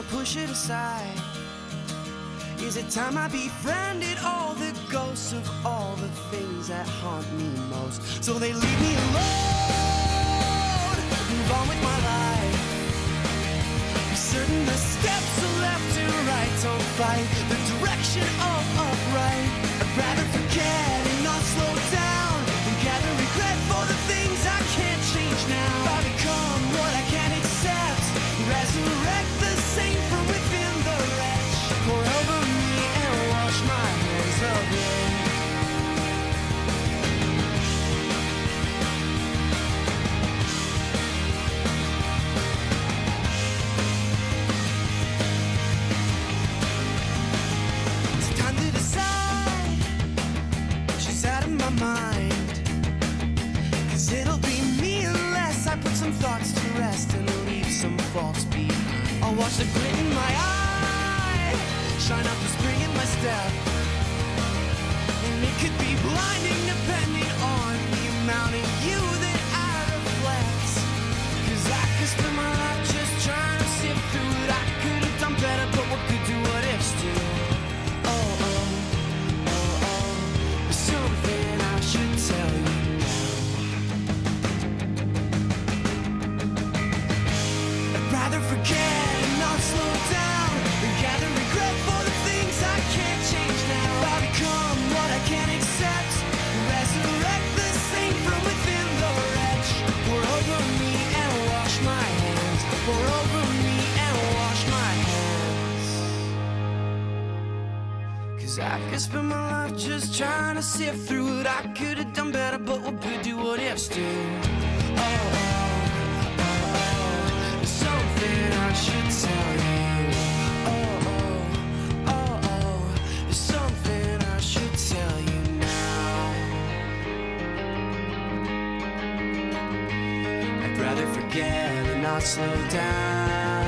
push it aside? Is it time I befriended all the ghosts of all the things that haunt me most? So they leave me alone, move on with my life. Be certain the steps are left and right don't fight the direction of upright. I'd rather forget and not slow down and gather regret for the things I can't change now. If I become what I can't accept, resurrect the saint from within the wretch. Pour over me and wash my hands of it. It's time to decide. She's out of my mind. 'Cause it'll be me unless I put some thoughts to rest and leave some faults behind. I'll watch the grit in my eye, shine up the spring in my step. And it could be blinding depending on the amount of you that I reflect. 'Cause I could spend my life just trying to sift through it. I could have done better, but what could do what ifs do? Oh, oh, oh, oh, there's something I should tell you now. I'd rather forget and not slow down than gather regret for the things I can't change now. If I become what I can't accept, resurrect the saint from within the wretch. Pour over me and wash my hands. Pour over me and wash my hands. 'Cause I could spend my life just trying to sift through it. I could have done better, but what good do what ifs do? Oh, oh, oh, oh, there's something I should tell you. Oh, oh, oh, oh, there's something I should tell you now. I'd rather forget and not slow down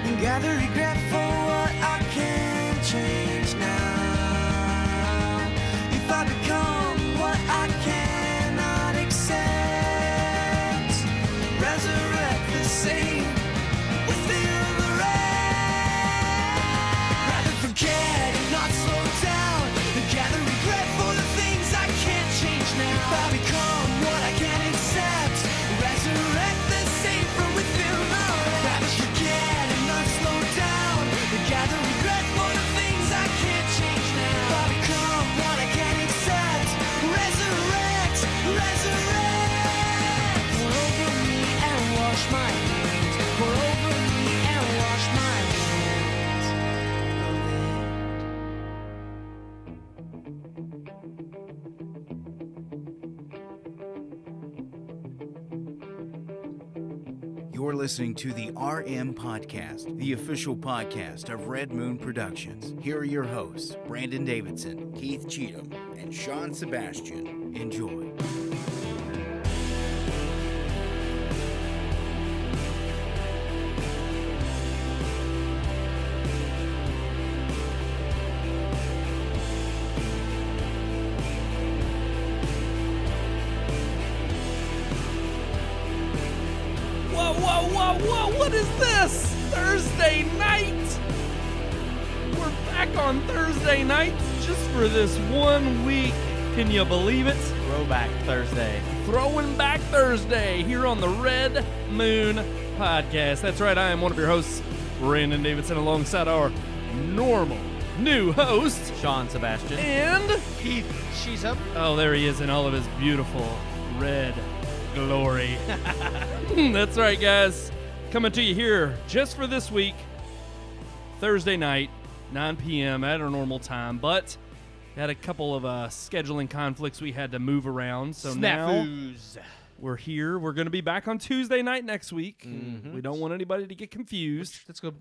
and gather regret for what I can't change now. If I become what I cannot accept, resurrect the saint within the wretch. Rather forget and not slow down and gather regret for the things I can't change now. If I become what I can't accept, resurrect the saint from within the wretch. Rather forget and not slow down and gather regret for the things I can't change now. If I become what I can't accept, resurrect, resurrect. Pour over me and wash my hands. Pour over me and wash my hands. You're listening to the RMPodcast, the official podcast of Red Moon Productions. Here are your hosts, Brandon Davidson, Keith Cheatham, and Sean Sebastian. Enjoy. Whoa, what is this? Thursday night! We're back on Thursday nights just for this 1 week. Can you believe it? Throwback Thursday. Throwing back Thursday here on the Red Moon Podcast. That's right, I am one of your hosts, Brandon Davidson, alongside our normal new host, Sean Sebastian. and Keith Cheatham. oh, there he is in all of his beautiful red glory. That's right, guys. Coming to you here just for this week, Thursday night, 9 p.m. at our normal time, but had a couple of scheduling conflicts we had to move around, so Snafus. now we're here. We're going to be back on Tuesday night next week. Mm-hmm. We don't want anybody to get confused. Let's go,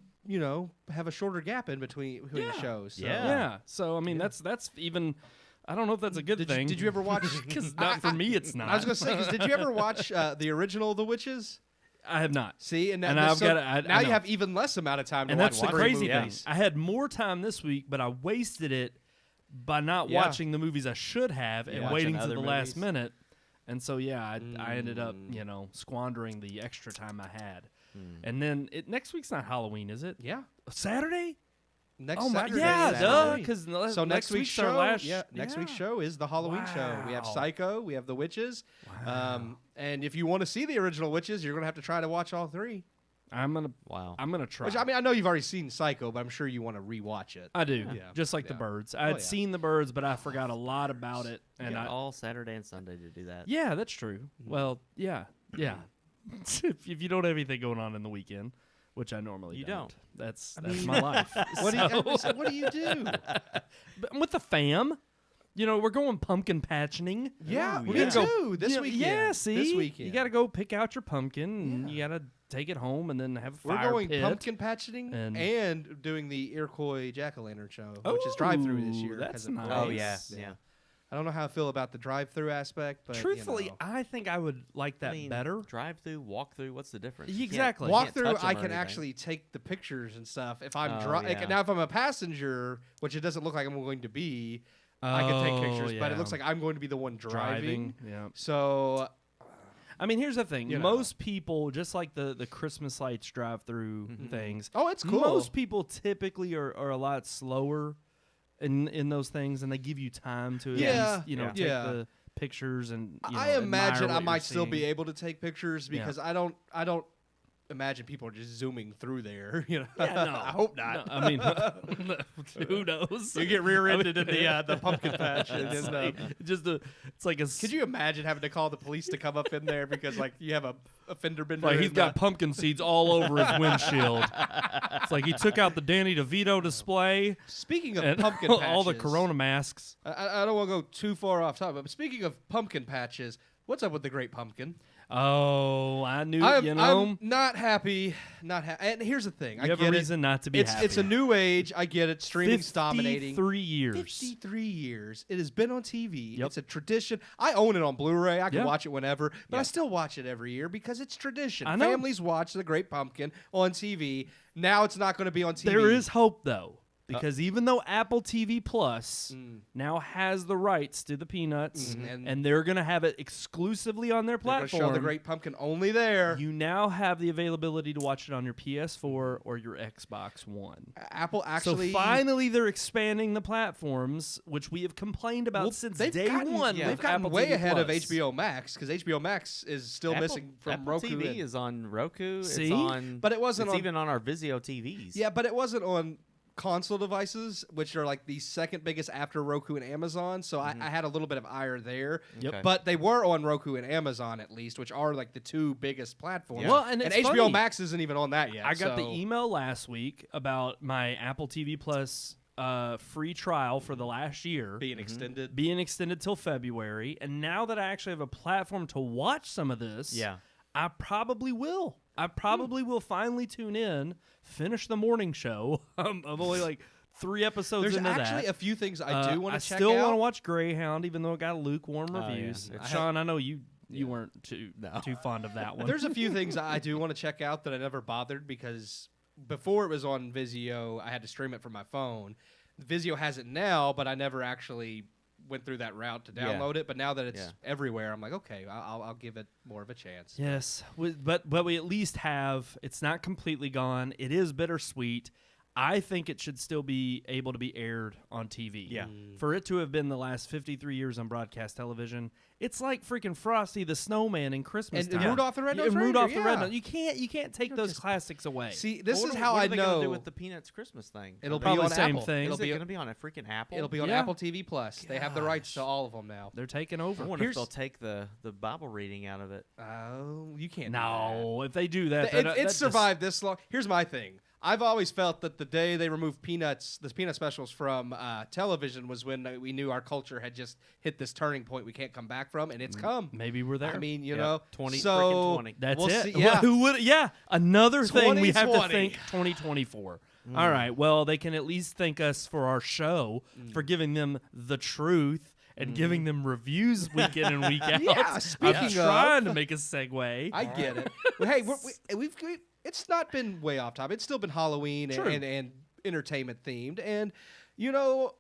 have a shorter gap in between the shows. So. Yeah. So, I mean, that's even... I don't know if that's a good thing. Did you ever watch? Because not for me, it's not. I was going to say, because did you ever watch the original The Witches? I have not. See, and And now I've got- now I you know. have even less amount of time to And watch that's the three crazy thing. movies. I had more time this week, but I wasted it by not Yeah. watching the movies I should have and Yeah. waiting Watching to the other last movies. minute. And so, yeah, I ended up, squandering the extra time I had. And then next week's not Halloween, is it? Yeah. Saturday? Next Oh my, Saturday. yeah, is duh. Halloween. Because So next week's show, our last. next week's show is the Halloween show. We have Wow. Psycho, we have The Witches, Wow. and if you want to see the original Witches, you're gonna have to try to watch all 3. I'm gonna try. Which I mean, I know you've already seen Psycho, but I'm sure you want to rewatch it. I do, Yeah. just like the Yeah. Birds. I had yeah. seen the Birds, but I forgot a lot about it. And all Saturday and Sunday to do that. yeah, that's true. Well, yeah. if you don't have anything going on in the weekend, which I normally You don't. That's mean, my life. What do you do? But I'm with the fam. We're going pumpkin patching. Yeah, Ooh, me yeah. too. This weekend. Yeah, see, this weekend. you got to go pick out your pumpkin, and you got to take it home, and then have a We're fire going pit. pumpkin patching and- and doing the Iroquois jack-o'-lantern show, which is drive-through this Ooh, year. that's 'cause of nice. COVID. Oh yeah. I don't know how I feel about the drive-through aspect, but Truthfully, you know. I think I would like that better. Drive through, walk through. What's the difference? You can't- Exactly. you can't Walk-through, touch 'em I or can anything. actually take the pictures and stuff. If I'm Oh, yeah. now, if I'm a passenger, which it doesn't look like I'm going to be, I can take pictures. But it looks like I'm going to be the one driving. Yeah. So I mean, here's the thing. You know. Most people, just like the Christmas lights drive-through things. Oh, it's cool. Most people typically are a lot slower in those things, and they give you time to Yeah. at least, take Yeah. the pictures and I imagine I might still seeing. be able to take pictures because I don't imagine people are just zooming through there. You know, Yeah, no, I hope not. No, I mean, who knows? You get rear-ended in the pumpkin patch. It's and, like, it's like a. could you imagine having to call the police to come up in there because like you have a fender bender? Like he's in got the- pumpkin seeds all over his windshield. It's like he took out the Danny DeVito display Speaking of and pumpkin patches, all the Corona masks. I don't want to go too far off topic, but speaking of pumpkin patches, what's up with the Great Pumpkin? Oh, I knew. I'm not happy. And here's the thing. I you have get a reason not to be It's happy. it's a new age. I get it. Streaming's dominating. 53 years. 53 years. It has been on TV. Yep. It's a tradition. I own it on Blu-ray. I can Yeah. watch it whenever, but I still watch it every year because it's tradition. I know. Families watch The Great Pumpkin on TV. Now it's not going to be on TV. There is hope though, because even though Apple TV Plus now has the rights to the Peanuts, and they're going to have it exclusively on their They're gonna platform, show The Great Pumpkin only there. you now have the availability to watch it on your PS4 or your Xbox One. Apple actually. So finally, they're expanding the platforms, which we have complained about Well, since they've day gotten, one. They've with gotten Apple way TV ahead of Plus. HBO Max because HBO Max is still missing from Apple Roku. TV and- is on Roku. See? It's on, But it wasn't It's on- even on our Vizio TVs. Yeah, but it wasn't on console devices, which are like the second biggest after Roku and Amazon. So I had a little bit of ire there. Yep. Okay. But they were on Roku and Amazon at least, which are like the two biggest platforms. Yeah. Well, and it's HBO funny. Max isn't even on that yet. I got the so- email last week about my Apple TV Plus free trial for the last year being extended. being extended till February, and now that I actually have a platform to watch some of this, Yeah. I probably will. I probably will finally tune in, finish the morning show. I'm only like 3 episodes There's into actually that. a few things I do want I to check still out. want to watch Greyhound, even though it got lukewarm yeah. reviews. I Sean, I know you weren't too fond of that one. There's a few things I do want to check out that I never bothered because before it was on Vizio, I had to stream it from my phone. Vizio has it now, but I never actually went through that route to download it. But now that it's everywhere, I'm like, okay, I'll give it more of a chance. Yes, but we at least have. It's not completely gone. It is bittersweet. I think it should still be able to be aired on TV. Yeah. For it to have been the last 53 years on broadcast television, it's like freaking Frosty the Snowman in Christmas And time. Rudolph the Red-Nosed and Rudolph Reindeer, the yeah. Red-Nosed. You can't take those classics away. See, this What is are- how what I are they gonna know do with the Peanuts Christmas thing? it'll be Probably on the same Apple. thing. Is It'll it be going to be on a freaking Apple? It'll be on Yeah. Apple TV Plus. They have the rights to all of them now. They're taking I over. wonder if Here's- they'll take the Bible reading out of it. Oh, you can't. No, if they do that, do that. It's survived this long. Here's my thing. I've always felt that the day they removed the Peanut specials from television was when we knew our culture had just hit this turning point we can't come back from, and it's come. Maybe we're there. I mean, you Yep. know, 20 so freaking 20. That's we'll it. see- yeah. Who would? Yeah, another thing we have to 2020. think 2024. All right. Well, they can at least thank us for our show for giving them the truth and giving them reviews week in and week out. Yeah, speaking I'm of- trying to make a segue. I get it. Well, hey, we've it's not been way off topic. It's still been Halloween True. and entertainment themed, and you know,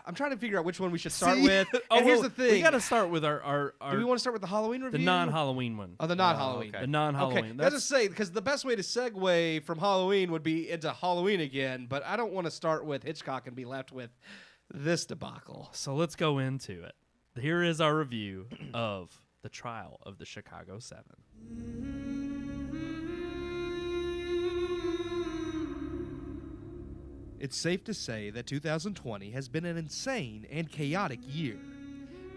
I'm trying to figure out which one we should start See? with. Oh, And here's well, the thing. we got to start with our Do we want to start with the Halloween review? the non-Halloween one. Oh, the non-Halloween. okay. The non-Halloween. Okay, let's just say, because the best way to segue from Halloween would be into Halloween again, but I don't want to start with Hitchcock and be left with this debacle. So let's go into it. Here is our review of The Trial of the Chicago 7. It's safe to say that 2020 has been an insane and chaotic year.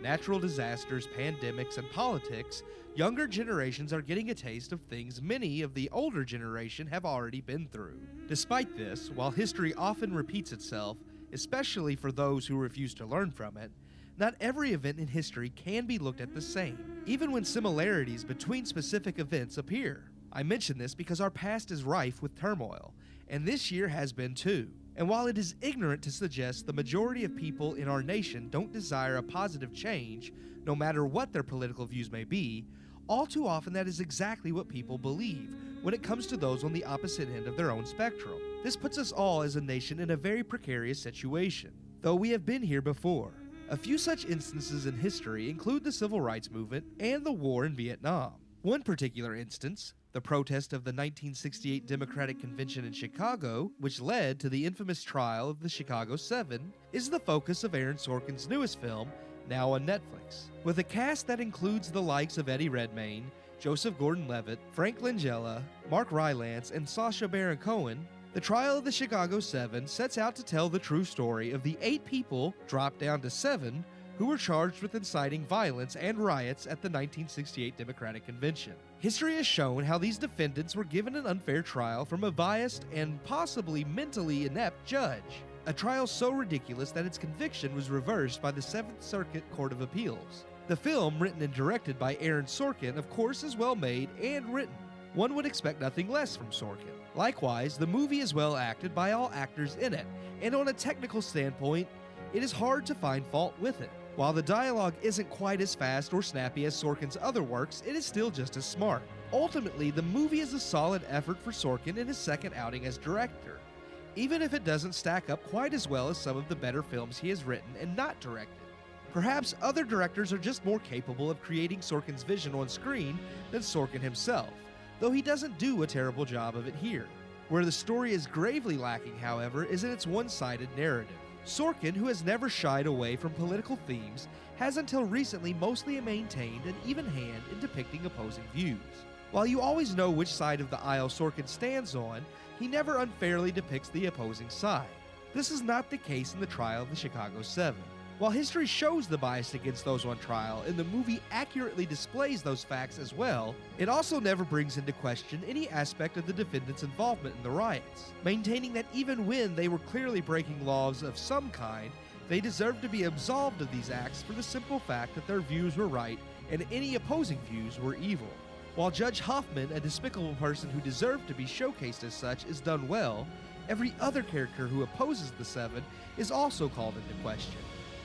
Natural disasters, pandemics, and politics, younger generations are getting a taste of things many of the older generation have already been through. Despite this, while history often repeats itself, especially for those who refuse to learn from it, not every event in history can be looked at the same, even when similarities between specific events appear. I mention this because our past is rife with turmoil, and this year has been too. And while it is ignorant to suggest the majority of people in our nation don't desire a positive change, no matter what their political views may be, all too often that is exactly what people believe when it comes to those on the opposite end of their own spectrum. This puts us all as a nation in a very precarious situation, though we have been here before. A few such instances in history include the Civil Rights Movement and the war in Vietnam. One particular instance, the protest of the 1968 Democratic Convention in Chicago, which led to the infamous trial of the Chicago 7, is the focus of Aaron Sorkin's newest film, now on Netflix. With a cast that includes the likes of Eddie Redmayne, Joseph Gordon-Levitt, Frank Langella, Mark Rylance, and Sacha Baron Cohen, the trial of the Chicago 7 sets out to tell the true story of the 8 people, dropped down to 7, who were charged with inciting violence and riots at the 1968 Democratic Convention. History has shown how these defendants were given an unfair trial from a biased and possibly mentally inept judge. A trial so ridiculous that its conviction was reversed by the 7th Circuit Court of Appeals. The film, written and directed by Aaron Sorkin, of course is well made and written. One would expect nothing less from Sorkin. Likewise, the movie is well acted by all actors in it, and on a technical standpoint, it is hard to find fault with it. While the dialogue isn't quite as fast or snappy as Sorkin's other works, it is still just as smart. Ultimately, the movie is a solid effort for Sorkin in his second outing as director, even if it doesn't stack up quite as well as some of the better films he has written and not directed. Perhaps other directors are just more capable of creating Sorkin's vision on screen than Sorkin himself, though he doesn't do a terrible job of it here. Where the story is gravely lacking, however, is in its one-sided narrative. Sorkin, who has never shied away from political themes, has until recently mostly maintained an even hand in depicting opposing views. While you always know which side of the aisle Sorkin stands on, he never unfairly depicts the opposing side. This is not the case in the trial of the Chicago 7. While history shows the bias against those on trial and the movie accurately displays those facts as well, it also never brings into question any aspect of the defendants' involvement in the riots, maintaining that even when they were clearly breaking laws of some kind, they deserved to be absolved of these acts for the simple fact that their views were right and any opposing views were evil. While Judge Hoffman, a despicable person who deserved to be showcased as such, is done well, every other character who opposes the 7 is also called into question.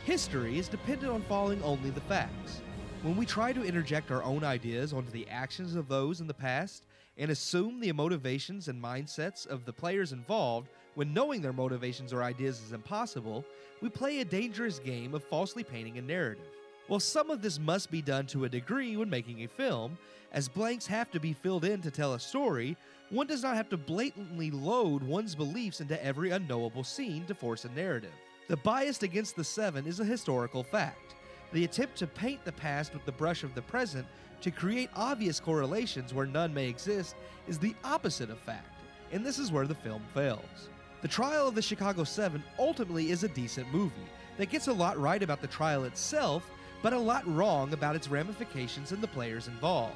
History is dependent on following only the facts. When we try to interject our own ideas onto the actions of those in the past and assume the motivations and mindsets of the players involved when knowing their motivations or ideas is impossible, we play a dangerous game of falsely painting a narrative. While some of this must be done to a degree when making a film, as blanks have to be filled in to tell a story, one does not have to blatantly load one's beliefs into every unknowable scene to force a narrative. The bias against the 7 is a historical fact. The attempt to paint the past with the brush of the present to create obvious correlations where none may exist is the opposite of fact, and this is where the film fails. The trial of the Chicago 7 ultimately is a decent movie that gets a lot right about the trial itself, but a lot wrong about its ramifications and the players involved.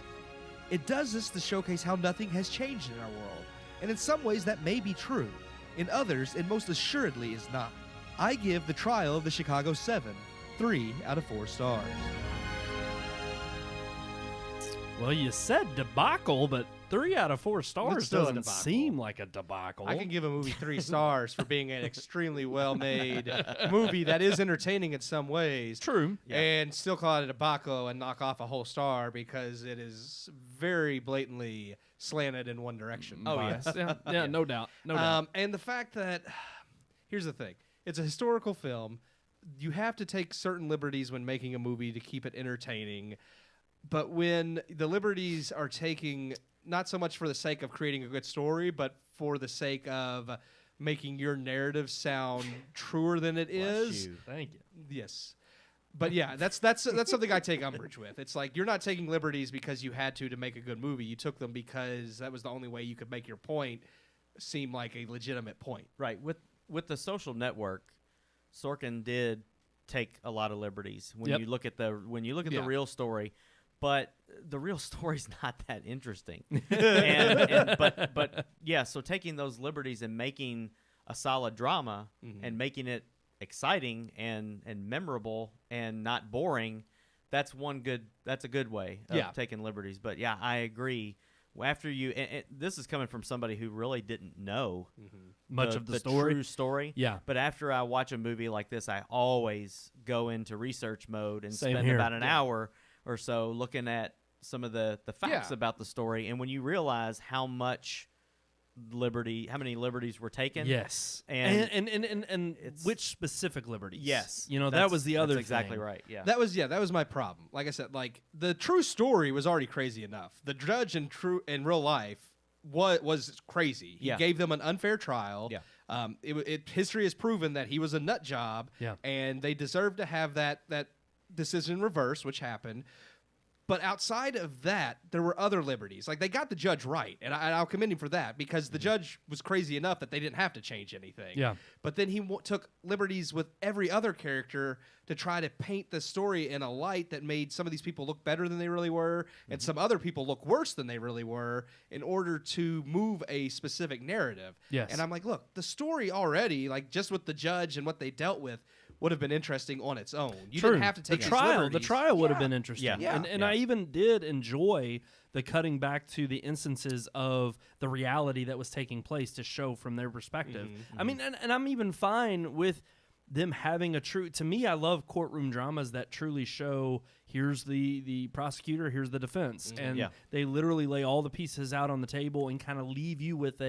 It does this to showcase how nothing has changed in our world, and in some ways that may be true. In others, it most assuredly is not. I give The Trial of the Chicago 7 3 out of 4 stars. Well, you said debacle, but 3 out of 4 stars still a doesn't debacle. seem like a debacle. I can give a movie 3 stars for being an extremely well-made movie that is entertaining in some ways. True. And still call it a debacle and knock off a whole star because it is very blatantly slanted in one direction. Oh, yes. Yeah, no doubt. No doubt. And the fact that, here's the thing. It's a historical film you have to take certain liberties when making a movie to keep it entertaining. But when the liberties are taking not so much for the sake of creating a good story, but for the sake of making your narrative sound truer than it is. Thank you. Yes. But yeah, that's something I take umbrage with. It's like you're not taking liberties because you had to make a good movie. You took them because that was the only way you could make your point seem like a legitimate point. Right. With the Social Network, Sorkin did take a lot of liberties when you look at the real story, but the real story's not that interesting. but yeah, so taking those liberties and making a solid drama and making it exciting and memorable and not boring, that's a good way of taking liberties. But yeah, I agree. After you, and this is coming from somebody who really didn't know much of the story. True story. Yeah. But after I watch a movie like this, I always go into research mode and spend here. about an hour or so looking at some of the facts about the story. And when you realize how many liberties were taken. Yes. And which specific liberties? Yes. That was the other That's exactly thing. right. Yeah. That was my problem. Like I said, like the true story was already crazy enough. The judge in real life was crazy. He gave them an unfair trial. Yeah. History has proven that he was a nut job. Yeah. And they deserved to have that decision reversed, which happened. But outside of that, there were other liberties. Like, they got the judge right, and I'll commend him for that, because the judge was crazy enough that they didn't have to change anything. Yeah. But then he took liberties with every other character to try to paint the story in a light that made some of these people look better than they really were, and some other people look worse than they really were, in order to move a specific narrative. Yes. And I'm like, look, the story already, like, just with the judge and what they dealt with, would have been interesting on its own. You True. didn't have to take the these trial. liberties. The trial would have been interesting. Yeah. And I even did enjoy the cutting back to the instances of the reality that was taking place to show from their perspective. I mean, and I'm even fine with them having to me, I love courtroom dramas that truly show here's the prosecutor, here's the defense. And they literally lay all the pieces out on the table and kind of leave you with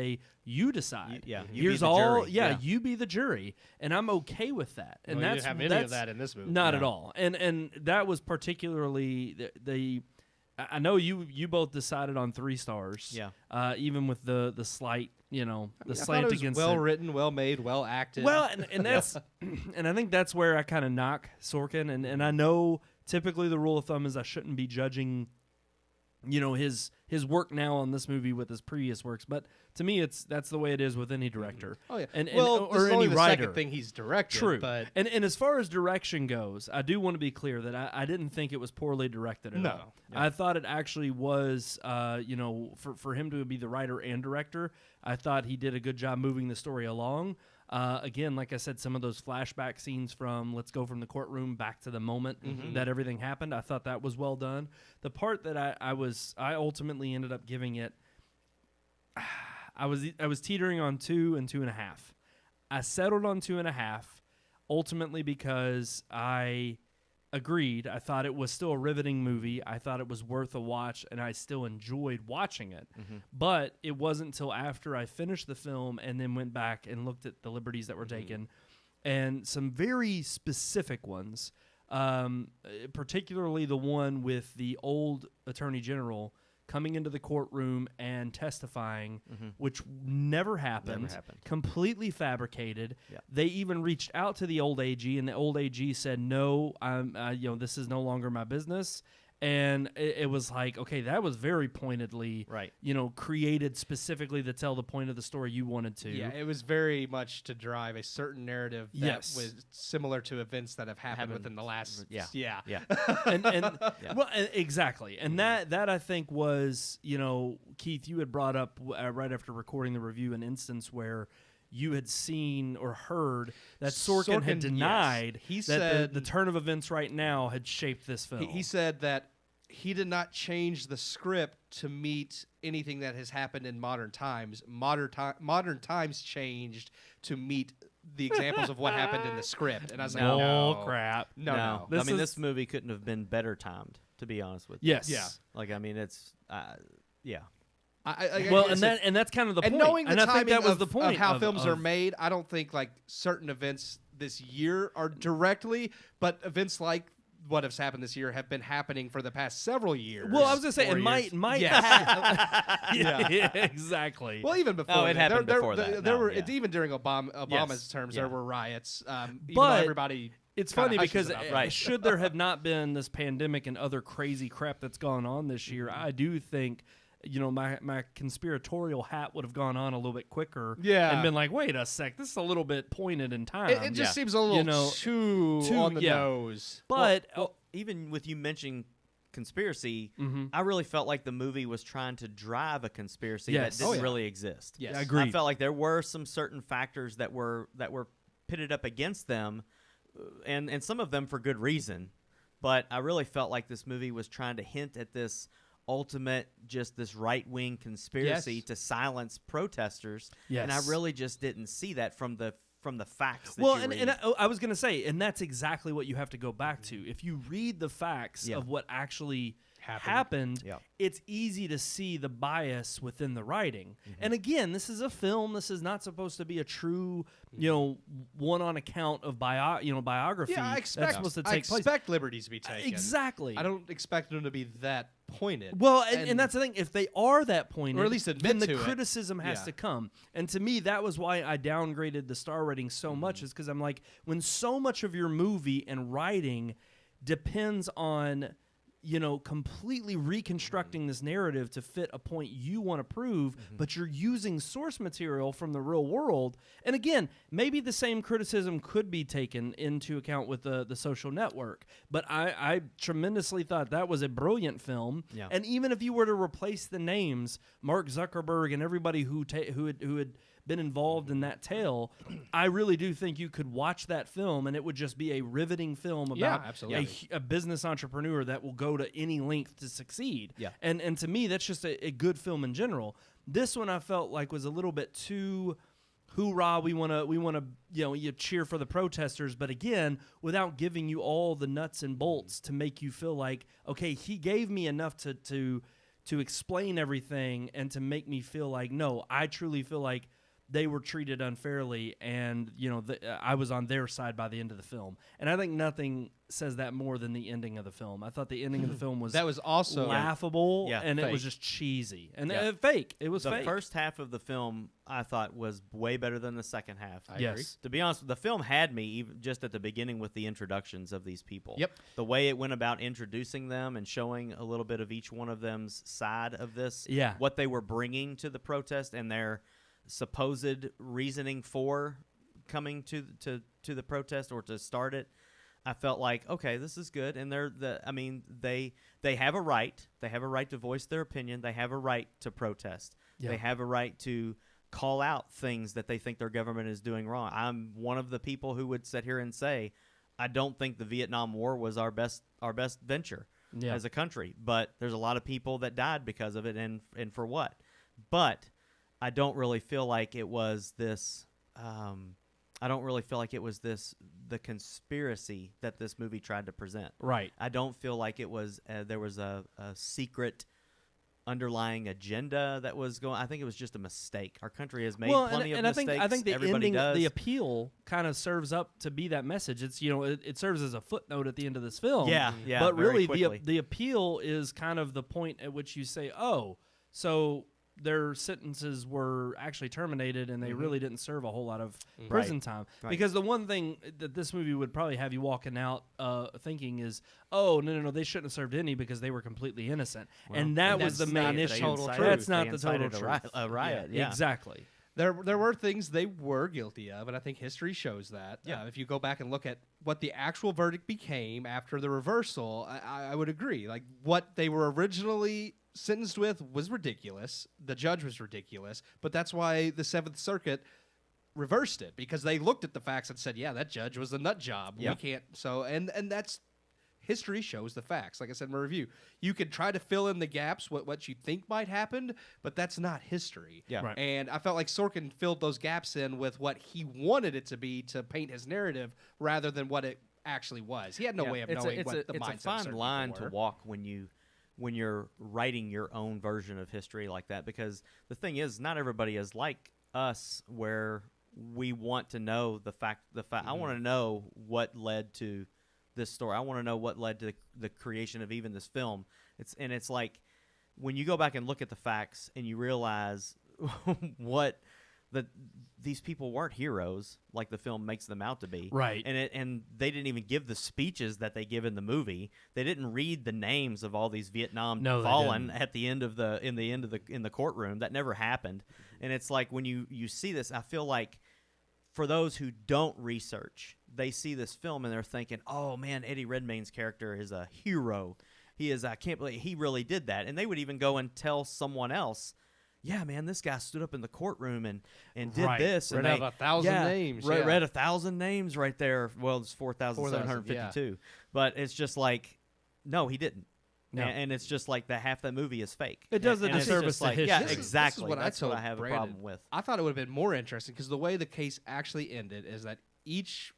you decide. You here's be the all, jury. you be the jury. And I'm okay with that. And Well, you that's didn't have any of that in this movie. Not at all. And that was particularly I know you both decided on 3 stars. Yeah. Even with the slight, the I thought slant it was against well it. written, well made, well acted. Well, and that's and I think that's where I kind of knock Sorkin, and I know typically the rule of thumb is I shouldn't be judging, his work now on this movie with his previous works, but to me that's the way it is with any director. Oh yeah. And well, this or is any only the writer. second thing he's directed. True. But And as far as direction goes, I do want to be clear that I didn't think it was poorly directed at No. all. I thought it actually was, for him to be the writer and director, I thought he did a good job moving the story along. Again, like I said, some of those flashback scenes from let's go from the courtroom back to the moment that everything happened, I thought that was well done. The part that I ultimately ended up giving it, I was teetering on 2 and 2.5. I settled on 2.5, ultimately because I agreed. I thought it was still a riveting movie. I thought it was worth a watch, and I still enjoyed watching it. But it wasn't until after I finished the film and then went back and looked at the liberties that were taken, and some very specific ones, particularly the one with the old Attorney General coming into the courtroom and testifying, which never happened, completely fabricated. Yeah. They even reached out to the old AG, and the old AG said, "No, this is no longer my business." And it was like, okay, that was very pointedly, Right. Created specifically to tell the point of the story you wanted to. yeah, it was very much to drive a certain narrative that Yes. was similar to events that have happened within the last. Yeah. Yeah. Yeah. Well, exactly, and that I think was, Keith, you had brought up right after recording the review an instance where you had seen or heard that Sorkin had Sorkin, denied yes. He that said- the turn of events right now had shaped this film. He said that he did not change the script to meet anything that has happened in modern times. Modern times changed to meet the examples of what happened in the script. And I was like, Oh, no. crap. No. This is- This movie couldn't have been better timed, to be honest with you. Yes. Yeah. Like, I mean, it's, yeah. Well, and that's kind of the point. And knowing the and I timing think that was of, the point of how of- films of- are made, I don't think like certain events this year or directly, but events like what has happened this year have been happening for the past several years. Well, I was gonna say it 4 years. might Yes. yeah, exactly. Well, even before Oh, it that. happened there, before there, that. there No, were yeah. even during Obama's Yes. terms, Yeah. there were riots. Even though But everybody. It's kinda funny hushes because about that. Right. should there have not been this pandemic and other crazy crap that's gone on this year, I do think, my conspiratorial hat would have gone on a little bit quicker. Yeah. And been like, wait a sec, this is a little bit pointed in time. It just seems a little too on the nose. But Well, even with you mentioning conspiracy, Mhm. I really felt like the movie was trying to drive a conspiracy Yes. that didn't Oh, yeah. really exist. Yes. I agree. I felt like there were some certain factors that were pitted up against them, and some of them for good reason. But I really felt like this movie was trying to hint at this ultimate, just this right-wing conspiracy Yes. to silence protesters. Yes. And I really just didn't see that from the facts. That well, you and read. I was going to say, and that's exactly what you have to go back to. If you read the facts Yeah. of what actually happened, Yeah. it's easy to see the bias within the writing. Mm-hmm. And again, this is a film. This is not supposed to be a true, one on account of biography. Yeah, I that's expect supposed to I take place. expect liberties to be taken. Exactly. I don't expect them to be that pointed. Well, and that's the thing. If they are that pointed, Or at least admit then the to it. criticism has Yeah. to come. And to me, that was why I downgraded the star rating so Mm-hmm. much, is because I'm like, when so much of your movie and writing depends on, completely reconstructing this narrative to fit a point you want to prove, but you're using source material from the real world. And again, maybe the same criticism could be taken into account with the Social Network, but I tremendously thought that was a brilliant film. Yeah. And even if you were to replace the names, Mark Zuckerberg and everybody who had been involved in that tale, I really do think you could watch that film and it would just be a riveting film Yeah, about absolutely. a business entrepreneur that will go to any length to succeed. Yeah. And to me, that's just a good film in general. This one I felt like was a little bit too hoorah, we want to you cheer for the protesters, but again, without giving you all the nuts and bolts to make you feel like, okay, he gave me enough to explain everything and to make me feel like, no, I truly feel like they were treated unfairly, and I was on their side by the end of the film. And I think nothing says that more than the ending of the film. I thought the ending of the film was that was also laughable, Yeah. and it was Fake. just cheesy and Yeah. fake. It was the fake. first half of the film I thought was way better than the second half. I agree. Yes. To be honest, the film had me even just at the beginning with the introductions of these people. Yep. The way it went about introducing them and showing a little bit of each one of them's side of this. Yeah. What they were bringing to the protest and their supposed reasoning for coming to the protest or to start it. I felt like, okay, this is good, and they have a right. They have a right to voice their opinion. They have a right to protest. Yeah. They have a right to call out things that they think their government is doing wrong. I'm one of the people who would sit here and say, I don't think the Vietnam War was our best venture as a country, but there's a lot of people that died because of it, and for what? But I don't really feel like it was this. I don't really feel like it was the conspiracy that this movie tried to present. Right. I don't feel like it was there was a secret underlying agenda that was going. I think it was just a mistake. Our country has made plenty of mistakes. I think the Everybody ending, does. the appeal, kind of serves up to be that message. It's it serves as a footnote at the end of this film. Yeah. But very really, quickly. the appeal is kind of the point at which you say, oh, so their sentences were actually terminated and they really didn't serve a whole lot of prison time. Right. Because the one thing that this movie would probably have you walking out thinking is, oh, no, they shouldn't have served any because they were completely innocent. and that was the that's main not the issue. total truth. That's not They the total incited truth. a riot. Yeah. Exactly. There were things they were guilty of, and I think history shows that. Yeah. If you go back and look at what the actual verdict became after the reversal, I would agree. Like, what they were originally sentenced with was ridiculous. The judge was ridiculous, but that's why the Seventh Circuit reversed it, because they looked at the facts and said, yeah, that judge was a nut job. Yeah. We can't. So, and that's history shows the facts. Like I said in my review, you could try to fill in the gaps, what you think might happen, but that's not history. Yeah. Right. And I felt like Sorkin filled those gaps in with what he wanted it to be to paint his narrative rather than what it actually was. He had no way of knowing what the mindset It's a fine of certain line people to were. walk when you're writing your own version of history like that, because the thing is, not everybody is like us, where we want to know the fact. I want to know what led to this story. I want to know what led to the creation of even this film. It's like when you go back and look at the facts and you realize what these people weren't heroes like the film makes them out to be. Right. And they didn't even give the speeches that they give in the movie. They didn't read the names of all these Vietnam fallen at the end of in the courtroom. That never happened. And it's like when you see this, I feel like for those who don't research, they see this film and they're thinking, "Oh man, Eddie Redmayne's character is a hero. I can't believe he really did that." And they would even go and tell someone else, "Yeah, man, this guy stood up in the courtroom and did this." Read and out 1,000 names. Read 1,000 names right there. Well, it's 4,752. But it's just like, no, he didn't. No. And it's just like half that movie is fake. It does a and it's disservice just to like, history. yeah, This is exactly. what That's I what told I have Brandon. a problem with. I thought it would have been more interesting because the way the case actually ended is that each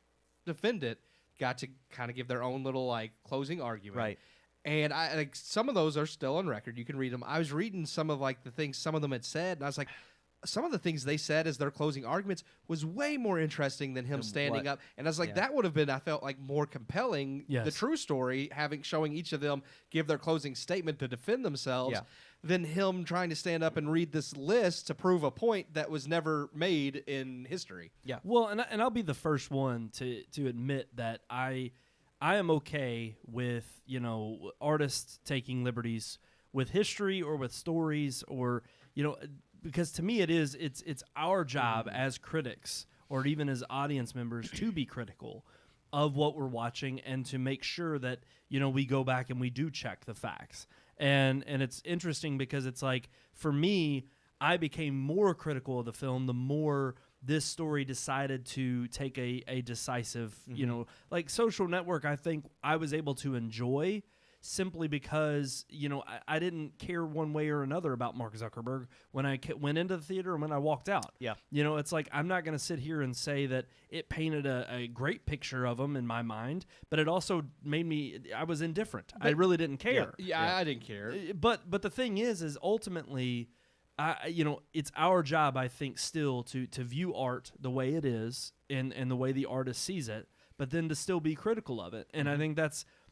defendant got to kind of give their own little like closing argument. Right. And I like some of those are still on record. You can read them. I was reading some of like the things some of them had said, and I was like, some of the things they said as their closing arguments was way more interesting than him standing what? up. And I was like, that would have been, I felt like, more compelling. Yes. The true story, showing each of them give their closing statement to defend themselves, than him trying to stand up and read this list to prove a point that was never made in history. Yeah. Well, and I'll be the first one to admit that I am okay with, artists taking liberties with history or with stories or, because to me it's our job as critics or even as audience members to be critical of what we're watching and to make sure that, we go back and we do check the facts. And it's interesting because it's like, for me, I became more critical of the film the more this story decided to take a decisive, like Social Network, I think I was able to enjoy simply because, I didn't care one way or another about Mark Zuckerberg when I went into the theater and when I walked out. Yeah. It's like I'm not going to sit here and say that it painted a great picture of him in my mind, but it also made I was indifferent. I really didn't care. Yeah, I didn't care. But the thing is ultimately, it's our job, I think, still to view art the way it is and the way the artist sees it, but then to still be critical of it. And I think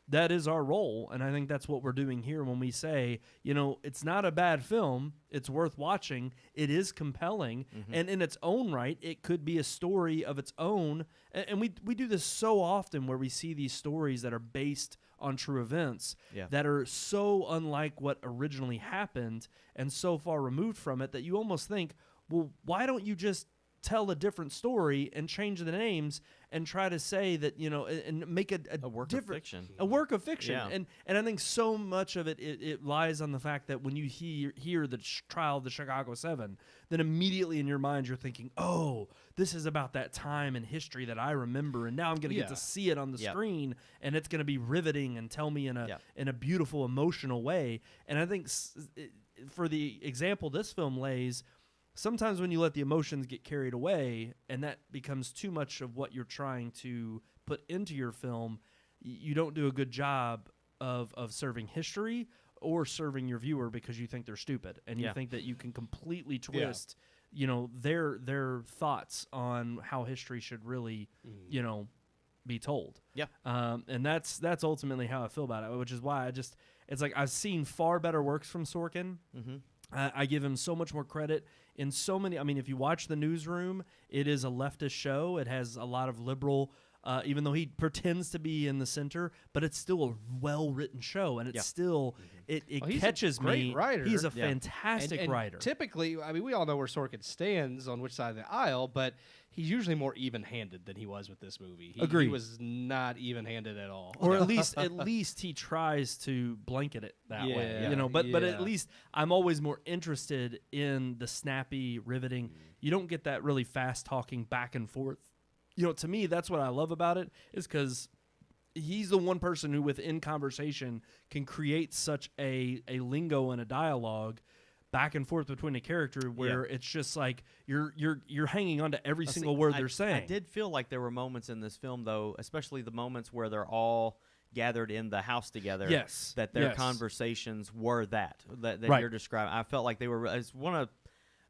that is our role, and I think that's what we're doing here when we say, it's not a bad film, it's worth watching, it is compelling, and in its own right, it could be a story of its own, and we do this so often where we see these stories that are based on true events that are so unlike what originally happened and so far removed from it that you almost think, well, why don't you just tell a different story and change the names and try to say that, and make a work of fiction. A work of fiction. Yeah. And I think so much of it lies on the fact that when you hear the trial of the Chicago 7, then immediately in your mind you're thinking, oh, this is about that time in history that I remember, and now I'm going to get to see it on the screen, and it's going to be riveting and tell me in a beautiful, emotional way. And I think for the example this film lays, sometimes when you let the emotions get carried away and that becomes too much of what you're trying to put into your film, you don't do a good job of serving history or serving your viewer because you think they're stupid and you think that you can completely twist, their thoughts on how history should really, be told. Yeah. And that's ultimately how I feel about it, which is why it's like I've seen far better works from Sorkin. Mm-hmm. I give him so much more credit in so many. I mean, if you watch The Newsroom, it is a leftist show. It has a lot of liberal, even though he pretends to be in the center, but it's still a well-written show, and it's still it catches me. Writer. He's a fantastic and writer. Typically, I mean, we all know where Sorkin stands on which side of the aisle, but he's usually more even-handed than he was with this movie. Agreed. He was not even-handed at all. Or at least he tries to blanket it that way, But at least I'm always more interested in the snappy, riveting. You don't get that really fast talking back and forth. To me, that's what I love about it, is because he's the one person who, within conversation, can create such a lingo and a dialogue back and forth between a character where it's just like you're hanging on to every single word they're saying. I did feel like there were moments in this film, though, especially the moments where they're all gathered in the house together. Yes, that their conversations were that right. you're describing. I felt like they were. It's one of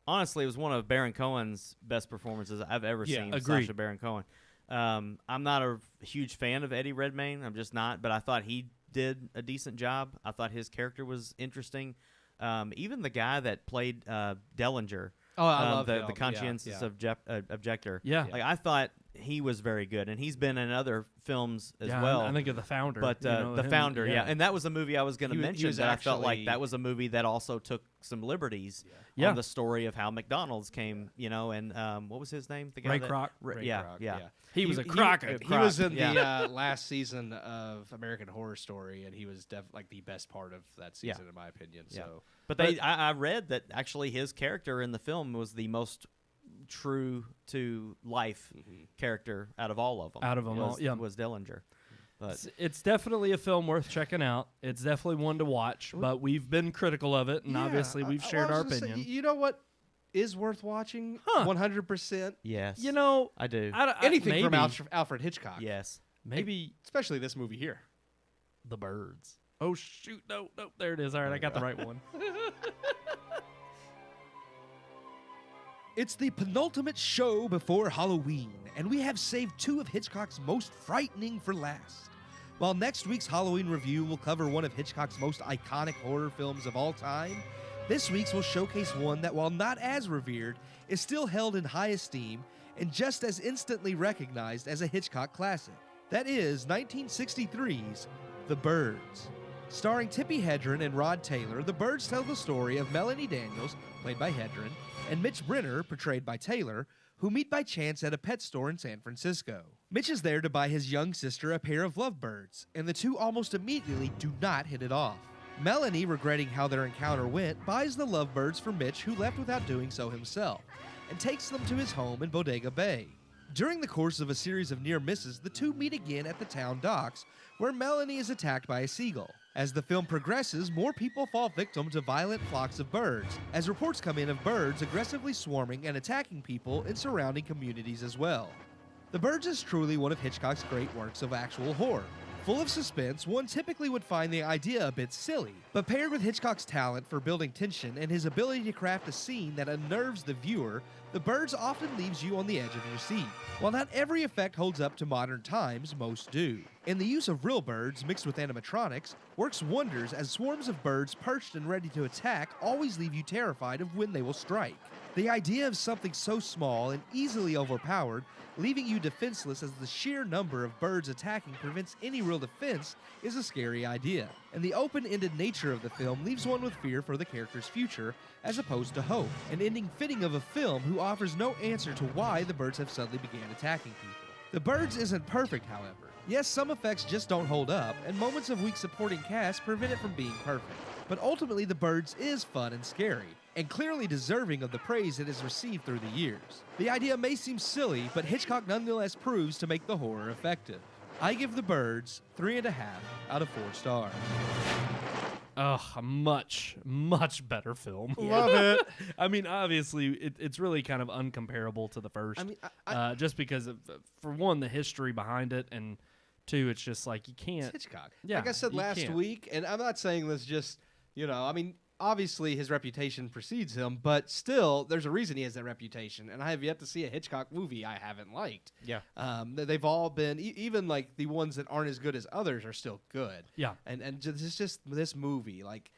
honestly, it was one of Baron Cohen's best performances I've ever seen. Agreed. Sacha Baron Cohen. I'm not a huge fan of Eddie Redmayne. I'm just not. But I thought he did a decent job. I thought his character was interesting. Even the guy that played Dellinger. Oh, I love the conscientious objector. Yeah. Like I thought he was very good, and he's been in other films as Yeah, well. I think of The Founder. But the him, Founder, and that was a movie I was going to He mention. was That I felt like actually- that was a movie that also took some liberties Yeah. on the story of how McDonald's came. And what was his name? The guy Ray that- Kroc. Ray yeah, Kroc, yeah. He was a crocker. He was in yeah. the last season of American Horror Story, and he was like the best part of that season, in my opinion. Yeah. So, But I read that actually his character in the film was the most true to life character out of all of them. Out of them all, yeah. was Dellinger. But It's definitely a film worth checking out. It's definitely one to watch, but we've been critical of it, and yeah, obviously we've I shared was our gonna say, opinion. you know what is worth watching? 100%. yes, You know, I do. Anything from maybe, Alfred Hitchcock. yes. maybe Especially this movie here. The Birds. Oh, shoot. No, there it is. All right, I got the right one. It's the penultimate show before Halloween, and we have saved two of Hitchcock's most frightening for last. While next week's Halloween review will cover one of Hitchcock's most iconic horror films of all time, this week's will showcase one that, while not as revered, is still held in high esteem and just as instantly recognized as a Hitchcock classic. That is 1963's The Birds. Starring Tippi Hedren and Rod Taylor, The Birds tell the story of Melanie Daniels, played by Hedren, and Mitch Brenner, portrayed by Taylor, who meet by chance at a pet store in San Francisco. Mitch is there to buy his young sister a pair of lovebirds, and the two almost immediately do not hit it off. Melanie, regretting how their encounter went, buys the lovebirds for Mitch, who left without doing so himself, and takes them to his home in Bodega Bay. During the course of a series of near misses, the two meet again at the town docks, where Melanie is attacked by a seagull. As the film progresses, more people fall victim to violent flocks of birds, as reports come in of birds aggressively swarming and attacking people in surrounding communities as well. The Birds is truly one of Hitchcock's great works of actual horror. Full of suspense, one typically would find the idea a bit silly, but paired with Hitchcock's talent for building tension and his ability to craft a scene that unnerves the viewer, The Birds often leaves you on the edge of your seat. While not every effect holds up to modern times, most do. And the use of real birds mixed with animatronics works wonders, as swarms of birds perched and ready to attack always leave you terrified of when they will strike. The idea of something so small and easily overpowered, leaving you defenseless as the sheer number of birds attacking prevents any real defense, is a scary idea. And the open-ended nature of the film leaves one with fear for the character's future, as opposed to hope, an ending fitting of a film who offers no answer to why the birds have suddenly began attacking people. The Birds isn't perfect, however. Yes, some effects just don't hold up, and moments of weak supporting cast prevent it from being perfect. But ultimately, The Birds is fun and scary, and clearly deserving of the praise it has received through the years. The idea may seem silly, but Hitchcock nonetheless proves to make the horror effective. I give The Birds 3.5 out of 4 stars. Oh, a much, much better film. Love it. I mean, obviously, it's really kind of uncomparable to the first. I mean, just because of, for one, the history behind it, and two, it's just like you can't. It's Hitchcock. Yeah, like I said you last can't. week, and I'm not saying this just, I mean, obviously his reputation precedes him, but still, there's a reason he has that reputation, and I have yet to see a Hitchcock movie I haven't liked. Yeah. They've all been, even like the ones that aren't as good as others are still good. Yeah. And just this movie, like,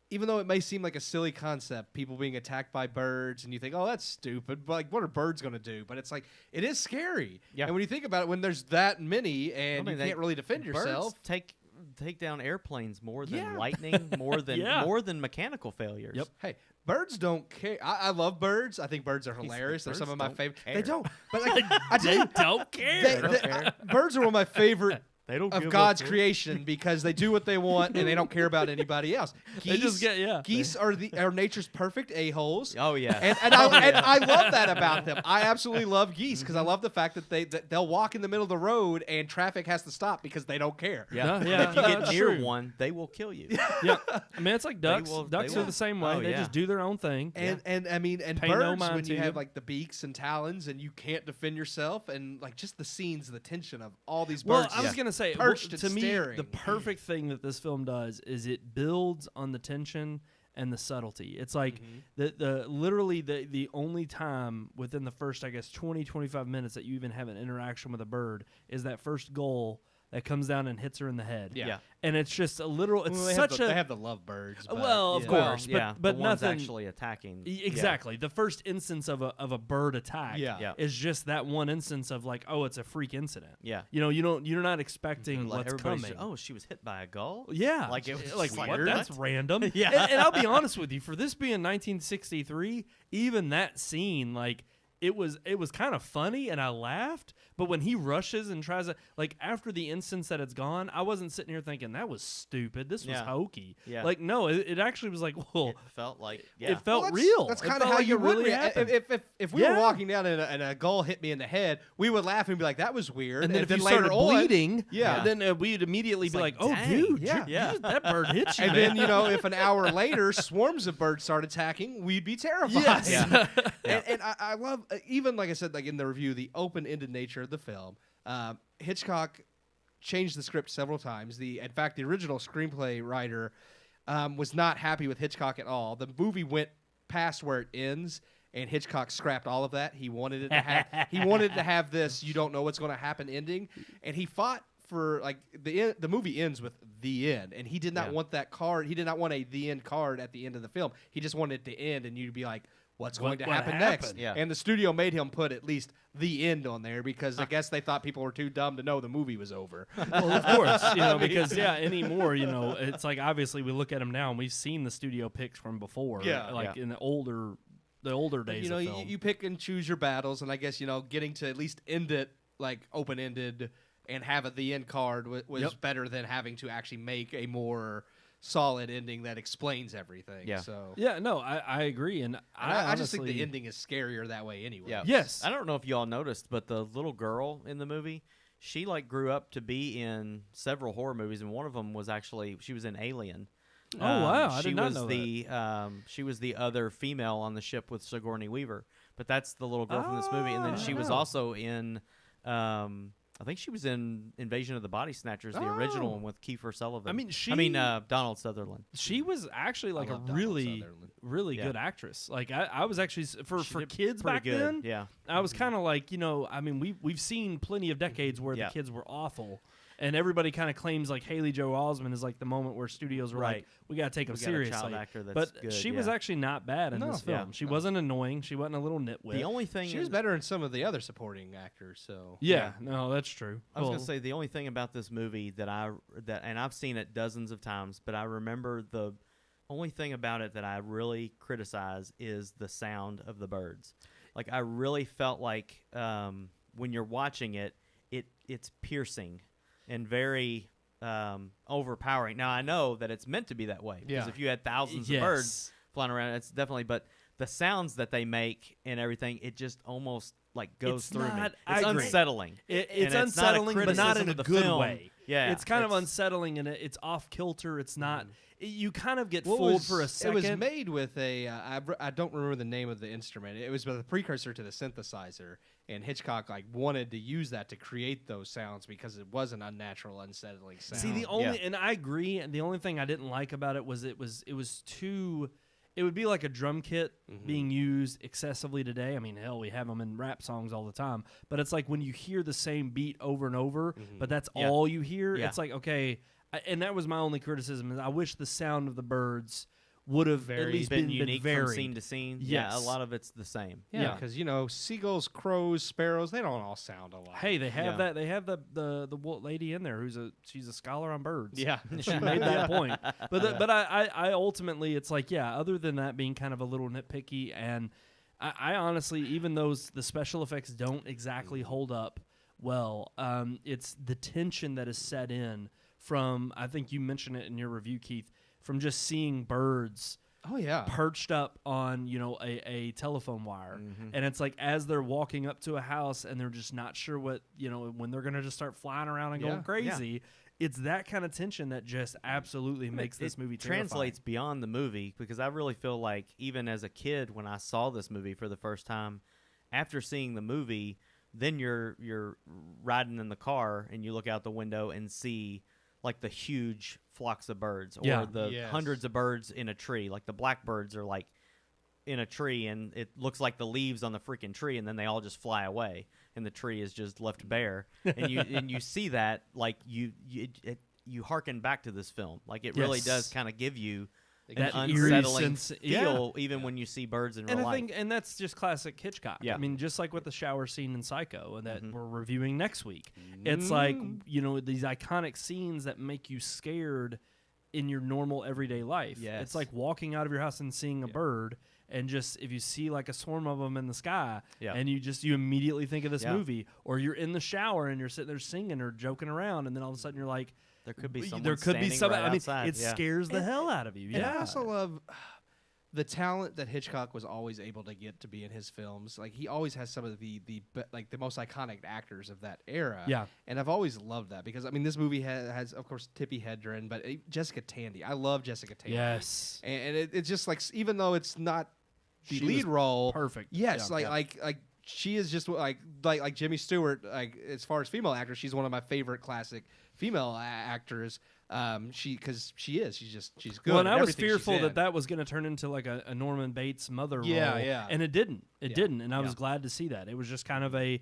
even though it may seem like a silly concept, people being attacked by birds, and you think, oh, that's stupid, but like, what are birds going to do? But it's like, it is scary. Yeah. And when you think about it, when there's that many and I mean, you can't really defend birds yourself. take down airplanes more than Yeah. lightning, more than Yeah. more than mechanical failures. Yep. Hey, birds don't care. I love birds. I think birds are hilarious. They're birds some of my don't favorite. care. They don't. But like, I tell you, Don't care. birds are one of my favorite They don't of give God's up. creation because they do what they want and they don't care about anybody else. They just get- Geese are nature's perfect a-holes. Oh yeah. And I love that about them. I absolutely love geese because I love the fact that they'll walk in the middle of the road and traffic has to stop because they don't care. yeah. No, yeah, If you get that's near true. one, they will kill you. Yeah, I mean, it's like ducks. will- Ducks they are will. the same way. Oh, They yeah. just do their own thing. And I mean, and Pay no birds, mind when to you you. have like the beaks and talons and you can't defend yourself, and like just the scenes, the tension of all these Well, birds. I was gonna say, perched and to me, staring. the perfect thing that this film does is it builds on the tension and the subtlety. It's like the literally the only time within the first, I guess, 20, 25 minutes that you even have an interaction with a bird is that first goal that comes down and hits her in the head. Yeah. And it's just a literal, it's Well, such a... They have the lovebirds. But, well, of course, Well, but the one's nothing... actually attacking. Exactly. The first instance of a bird attack Yeah. is just that one instance of like, oh, it's a freak incident. Yeah. You know, you're not expecting Like what's everybody's coming. Oh, she was hit by a gull? Yeah. Like it was like weird. what? That's random. Yeah. And I'll be honest with you, for this being 1963, even that scene, like, it was kind of funny and I laughed, but when he rushes and tries to, like, after the instance that it's gone, I wasn't sitting here thinking that was stupid. This was hokey. Yeah. Like, no, it actually was like, well, It felt like, it felt Well, real. That's It kind of felt how like you it would really react. happened. If we were Yeah. walking down and a gull hit me in the head, we would laugh and be like, "That was weird." And then if you later started on, bleeding, yeah. then we'd immediately be like, like, oh, dang, dude, yeah. that bird hit you. And man. then if an hour later swarms of birds start attacking, we'd be terrified. Yes. Yeah. And I love even like I said, like in the review, the open-ended nature of the film. Hitchcock changed the script several times. In fact, the original screenplay writer was not happy with Hitchcock at all. The movie went past where it ends, and Hitchcock scrapped all of that. He wanted it to have this "you don't know what's going to happen" ending, and he fought for like the movie ends with the end, and he did not want that card. He did not want the end card at the end of the film. He just wanted it to end, and you'd be like, what's going to happen next? Yeah. And the studio made him put at least the end on there because I guess they thought people were too dumb to know the movie was over. Well, of course, because anymore, it's like obviously we look at them now and we've seen the studio picks from before, in the older days. of film. You pick and choose your battles, and I guess getting to at least end it like open ended and have the end card was better than having to actually make a more solid ending that explains everything. Yeah. So Yeah, no, I agree, and I just think the ending is scarier that way anyway. Yeah. Yes. I don't know if y'all noticed, but the little girl in the movie, she like grew up to be in several horror movies, and one of them was actually she was in Alien. Oh wow, I did not know that. She was the other female on the ship with Sigourney Weaver, but that's the little girl from this movie, and then she was also in. I think she was in Invasion of the Body Snatchers, the original one with Kiefer Sutherland. I mean, Donald Sutherland. She was actually like a love Donald really, Sutherland. really Yeah. good actress. Like I was actually for She did kids pretty back good. then. Yeah. I was kind of like, I mean, we've seen plenty of decades where Yeah. the kids were awful, and everybody kind of claims like Haley Joel Osment is like the moment where studios were like, Right. we got to take them We got a seriously. child actor that's but good, she was yeah. actually not bad in No. this film. Yeah. She wasn't annoying. She wasn't a little nitwit. The only thing She was better than some of the other supporting actors. So yeah, no, that's true. I was Well, gonna say the only thing about this movie that and I've seen it dozens of times, but I remember the only thing about it that I really criticize is the sound of the birds. Like I really felt like when you're watching it, it's piercing and very overpowering. Now I know that it's meant to be that way because Yeah. if you had thousands Yes. of birds flying around, it's definitely. But the sounds that they make and everything, it just almost like goes It's through me. not- It's I agree. unsettling. It's And it's not a unsettling, but not criticism in a of the good film. way. Yeah, it's kind of it's- unsettling, and it's off kilter. It's not. You kind of get What fooled was- for a second. It was made with I don't remember the name of the instrument. It was the precursor to the synthesizer, and Hitchcock wanted to use that to create those sounds because it was an unnatural, unsettling sound. See, the only and I agree. And the only thing I didn't like about it was it was too. It would be like a drum kit being used excessively today. I mean, hell, we have them in rap songs all the time. But it's like when you hear the same beat over and over, but that's Yeah. all you hear. Yeah. It's like, okay. And that was my only criticism. Is I wish the sound of the birds would have at least been been unique varied. from scene to scene. Yeah, a Yes. lot of it's the same. Yeah, because seagulls, crows, sparrows, they don't all sound alike. Hey, they have Yeah. that. They have the lady in there she's a scholar on birds. yeah, She made that point. But I ultimately, it's like, yeah, other than that being kind of a little nitpicky, and I honestly, even those the special effects don't exactly hold up well, it's the tension that is set in from, I think you mentioned it in your review, Keith, from just seeing birds oh yeah. perched up on a telephone wire, and it's like as they're walking up to a house and they're just not sure what when they're gonna just start flying around and Yeah. going crazy. It's that kind of tension that just absolutely makes this movie terrifying. Translates beyond the movie because I really feel like even as a kid when I saw this movie for the first time, after seeing the movie, then you're riding in the car and you look out the window and see like the huge flocks of birds, or Yeah. the hundreds of birds in a tree. Like the blackbirds are like in a tree, and it looks like the leaves on the freaking tree, and then they all just fly away, and the tree is just left bare. And you see that, like you hearken back to this film. Like it really does kind of give you That an eerie unsettling sense- feel, even when you see birds in real life. And that's just classic Hitchcock. Yeah. I mean, just like with the shower scene in Psycho, and that we're reviewing next week. It's like, these iconic scenes that make you scared in your normal everyday life. Yes. It's like walking out of your house and seeing a bird, and just if you see like a swarm of them in the sky, and you immediately think of this movie, or you're in the shower and you're sitting there singing or joking around, and then all of a sudden you're like, there could be someone there could be standing somebody. right I mean, outside. it scares the hell out of you. And Yeah. I also love the talent that Hitchcock was always able to get to be in his films. Like he always has some of the most iconic actors of that era. Yeah. And I've always loved that because I mean this movie has of course Tippi Hedren, but Jessica Tandy. I love Jessica Tandy. Yes. And it's just like even though it's not the She lead was role, perfect. Yes, Yeah. like she is just like Jimmy Stewart. Like as far as female actors, she's one of my favorite classic female actors. She's good. Well, and at I was everything she's fearful in. that was going to turn into like a Norman Bates mother Yeah, role. yeah. And it didn't. It didn't. And I was Yeah. glad to see that. It was just kind of I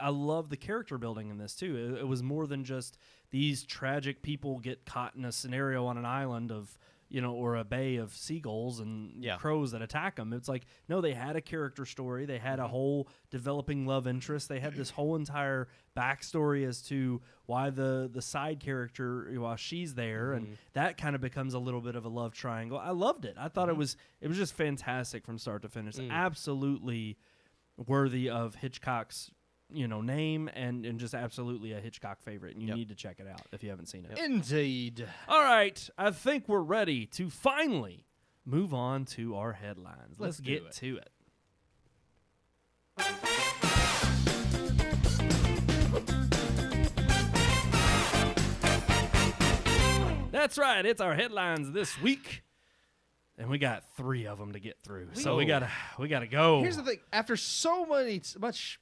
love the character building in this too. It was more than just these tragic people get caught in a scenario on an island of, or a bay of seagulls and crows that attack them. It's like, no, they had a character story. They had a whole developing love interest. They had this whole entire backstory as to why the side character, while she's there, and that kind of becomes a little bit of a love triangle. I loved it. I thought it was just fantastic from start to finish. Absolutely worthy of Hitchcock's name, and just absolutely a Hitchcock favorite. And you need to check it out if you haven't seen it. Indeed. All right, I think we're ready to finally move on to our headlines. Let's do get it. to it. That's right, it's our headlines this week. And we got 3 of them to get through. So we gotta go. Here's the thing: after so much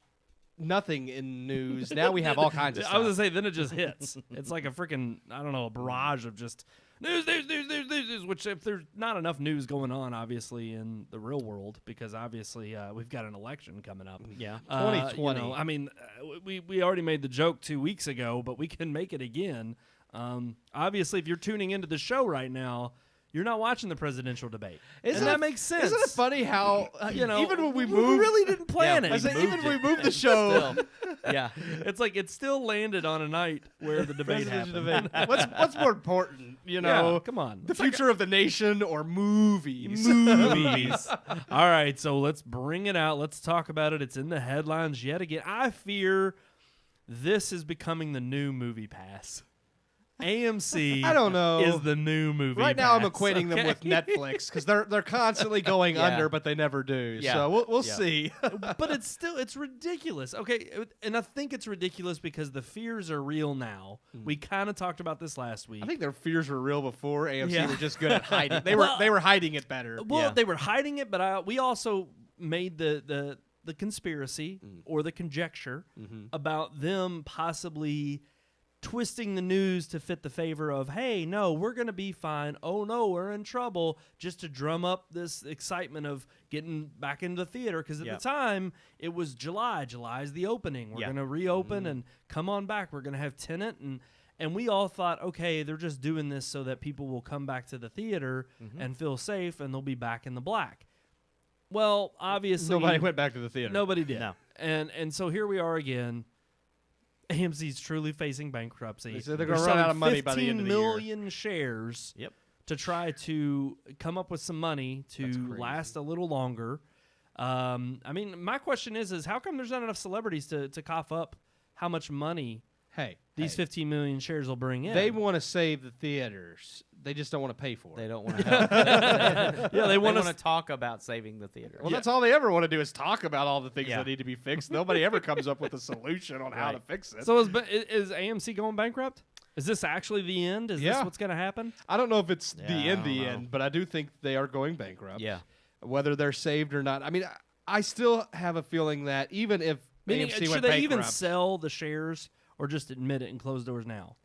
nothing in news, now we have all kinds of stuff. I was gonna say, then it just hits. It's like a freaking, I don't know, a barrage of just news. Which, if there's not enough news going on, obviously, in the real world, because obviously we've got an election coming up. Yeah. 2020. I mean, we already made the joke 2 weeks ago, but we can make it again. Obviously, if you're tuning into the show right now, you're not watching the presidential debate. And that makes sense. Isn't it funny how even when we we moved, really didn't plan I it. said, even when we moved the show, Yeah. It's like it still landed on a night where the debate happened. what's more important? Yeah, come on. the future of the nation or movies? Movies. All right, so let's bring it out. Let's talk about it. It's in the headlines yet again. I fear this is becoming the new Movie Pass. AMC I don't know. is the new movie Right now, I'm pass, equating them with Netflix because they're constantly going under, but they never do. Yeah. So we'll Yeah. see. But it's ridiculous. Okay, and I think it's ridiculous because the fears are real now. We kind of talked about this last week. I think their fears were real before. AMC Yeah. were just good at hiding. They Well, were hiding it better. Well, they were hiding it, but we also made the conspiracy or the conjecture about them possibly twisting the news to fit the favor of, hey, no, we're going to be fine. Oh, no, we're in trouble, just to drum up this excitement of getting back into the theater. Because at the time, it was July. July is the opening. We're going to reopen and come on back. We're going to have Tenet. And we all thought, okay, they're just doing this so that people will come back to the theater and feel safe, and they'll be back in the black. Well, obviously, Nobody went back to the theater. Nobody did. No. And so here we are again. AMC's truly facing bankruptcy. They said they're gonna run out of money by the end of the year. 15 million shares Yep. to try to come up with some money to last a little longer. I mean, my question is how come there's not enough celebrities to cough up how much money these 15 million shares will bring in? They want to save the theaters. They just don't want to pay for They it. don't want to help. yeah, they They want want to to talk about saving the theater. Well, that's all they ever want to do is talk about all the things Yeah. that need to be fixed. Nobody ever comes up with a solution on how to fix it. So is AMC going bankrupt? Is this actually the end? Is this Yeah. what's going to happen? I don't know if it's Yeah, the I end, don't know. but I do think they are going bankrupt. Yeah. Whether they're saved or not. I mean, I still have a feeling that even if Meaning, AMC should went they bankrupt, even sell the shares or just admit it and close doors now?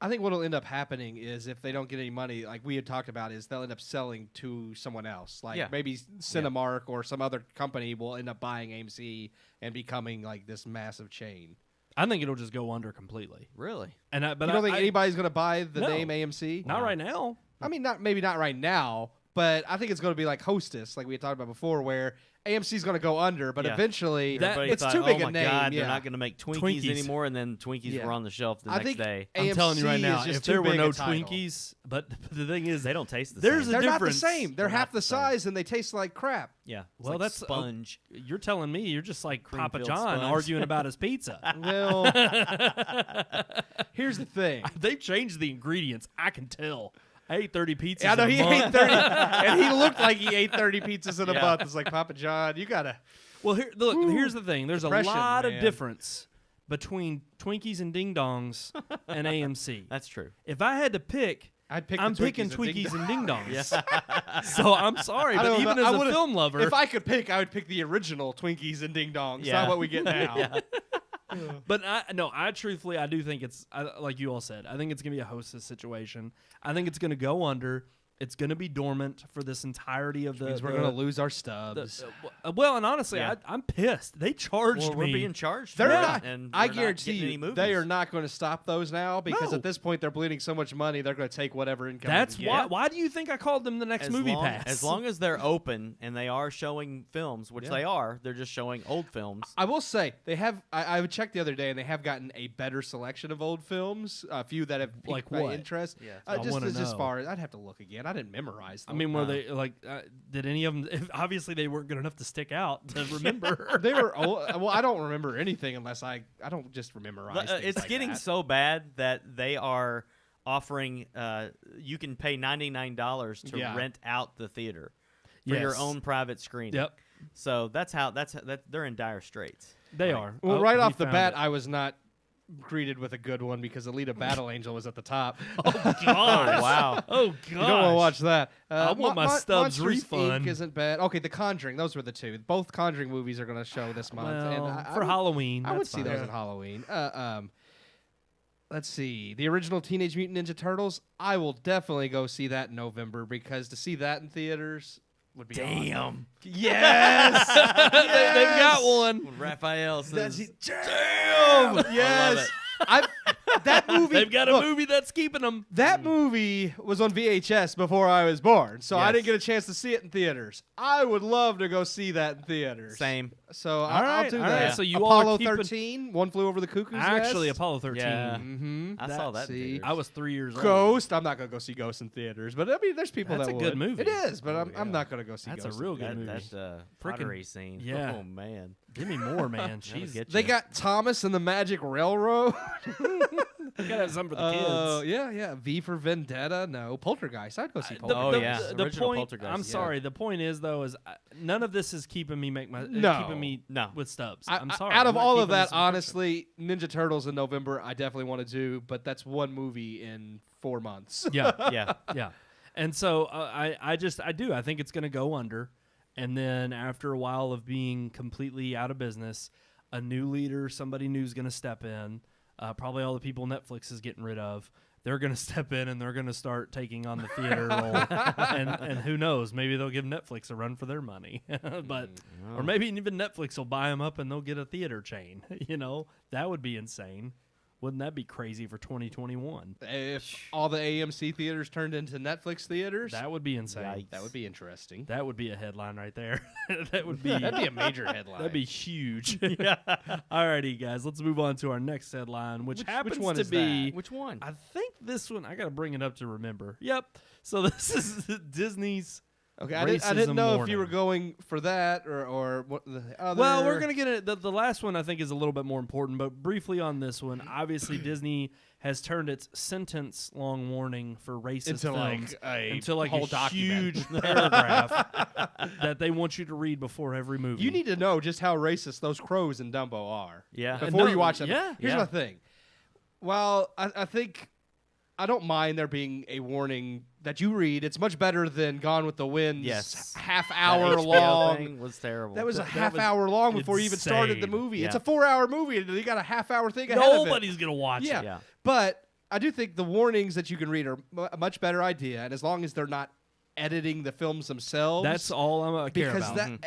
I think what'll end up happening is if they don't get any money, like we had talked about, is they'll end up selling to someone else. Like maybe Cinemark or some other company will end up buying AMC and becoming like this massive chain. I think it'll just go under completely. Really? But you don't think anybody's going to buy the name AMC? Not right now. I mean, maybe not right now, but I think it's going to be like Hostess, like we had talked about before, where AMC's going to go under, but eventually it's too big a name. God, they're not going to make Twinkies anymore, and then Twinkies were on the shelf the next day. I'm telling you right now, if there were no Twinkies, but the thing is, they don't taste the same. They're difference. Not the same. They're half the size, and they taste like crap. Yeah. Well, like that's sponge. You're telling me you're just like Papa Cream-filled John sponge. arguing about his pizza. Well, here's the thing. They've changed the ingredients. I can tell. I ate 30 pizzas. Yeah, I know in a he month. ate 30, and he looked like he ate 30 pizzas in a month. It's like, Papa John, you gotta. Well, here's the thing. There's a lot man. of difference between Twinkies and Ding Dongs and AMC. That's true. If I had to pick, I'm picking Twinkies and Ding Dongs. So I'm sorry, but even as a film lover, if I could pick, I would pick the original Twinkies and Ding Dongs. Not what we get now. But I truthfully, I do think it's like you all said. I think it's gonna be a Hostess situation. I think it's gonna go under. It's gonna be dormant for this entirety of Means we're gonna lose our stubs. Well, and honestly, I'm pissed. They charged me. We're being charged. They're for not. it, and I we're not guarantee getting any you, movies. they are not going to stop those now because No. at this point they're bleeding so much money. They're going to take whatever income. That's they can why. get. Why do you think I called them the next movie pass? As long as they're open and they are showing films, which they are, they're just showing old films. I will say they have. I checked the other day, and they have gotten a better selection of old films. A few that have piqued Like my what? interest. Yeah, I just wanna as know. far as I'd have to look again. I didn't memorize I them. mean, were they like? Did any of them? Obviously, they weren't good enough to stick out to remember. they were old. Well, I don't remember anything unless I don't just memorize. things It's like getting that. so bad that they are offering. You can pay $99 to rent out the theater for your Yes. own private screening. Yep, So that's they're in dire straits. they are. Well, Oh, right we off the found bat, it. I was not greeted with a good one because Alita Battle Angel was at the top. Gosh. Wow. Oh god. You don't want to watch that. I want my Stubbs Monsters, refund. Inc. isn't bad. Okay, The Conjuring. Those were the two. Both Conjuring movies are going to show this month. and Well, I for would- Halloween, I would that's see fine. those at Halloween. Let's see. The original Teenage Mutant Ninja Turtles. I will definitely go see that in November because to see that in theaters would be awesome. Damn. Yes. They've got one. When Raphael says, Damn. Yes. That movie. They've got a look, movie that's keeping them. That movie was on VHS before I was born, so I Yes. didn't get a chance to see it in theaters. I would love to go see that in theaters. Same. So All I'll right, do all that. right. So you all are Apollo keeping- 13, One Flew Over the Cuckoo's Nest. Actually, Apollo 13. Yeah. Mm-hmm. I saw that. in See. theaters. I was 3 years old. Ghost. I'm not gonna go see Ghost in theaters, but I mean, there's people That's that a would. good movie. It is, but I'm not gonna go see. That's a Ghost real in good theaters. movie. That Frickin- pottery scene. yeah. Oh man. Give me more, man. That'll Jesus. get They you. got Thomas and the Magic Railroad. Gotta have something for the kids. Yeah. V for Vendetta. No, Poltergeist. I'd go see The- Poltergeist. Oh, yeah. The Original point. Poltergeist, I'm yeah. sorry. The point is though, is none of this is keeping me No. keeping me No. with Stubbs. I- I'm sorry. Out I'm of not all of keeping that, this in honestly, Ninja Turtles in November, I definitely want to do, but that's one movie in 4 months. Yeah, Yeah. yeah. And so I think it's going to go under, and then after a while of being completely out of business, a new leader, somebody new is going to step in. Probably all the people Netflix is getting rid of. They're going to step in and they're going to start taking on the theater role. And who knows? Maybe they'll give Netflix a run for their money. But or maybe even Netflix will buy them up and they'll get a theater chain. You know, that would be insane. Wouldn't that be crazy for 2021? If all the AMC theaters turned into Netflix theaters, That would be insane. Yikes. that would be interesting. That would be a headline right there. That would be That'd be a major headline. That'd be huge. Yeah. Alrighty, guys. Let's move on to our next headline, which happens one to is be. Which one? I think this one. I gotta bring it up to remember. Yep. So this is Disney's. Okay, I didn't Racism know if you were warning. going for that or what the other. Well, we're gonna get it. The last one I think is a little bit more important, but briefly on this one, obviously Disney has turned its sentence-long warning for racist Into, like, films a into like whole a document. huge paragraph that they want you to read before every movie. You need to know just how racist those crows in Dumbo are. Yeah. Before No, you watch them. yeah. Here's Yeah. my thing. Well, I think I don't mind there being a warning that you read. It's much better than Gone with the Wind's Yes. half That hour HBO long. thing was terrible. That was a That half was hour long before you even started the insane. movie. It's Yeah. a 4-hour movie, and you got a half hour thing ahead of it. Nobody's gonna watch Yeah. it. Yeah. But I do think the warnings that you can read are a much better idea, and as long as they're not editing the films themselves, That's all I care because about.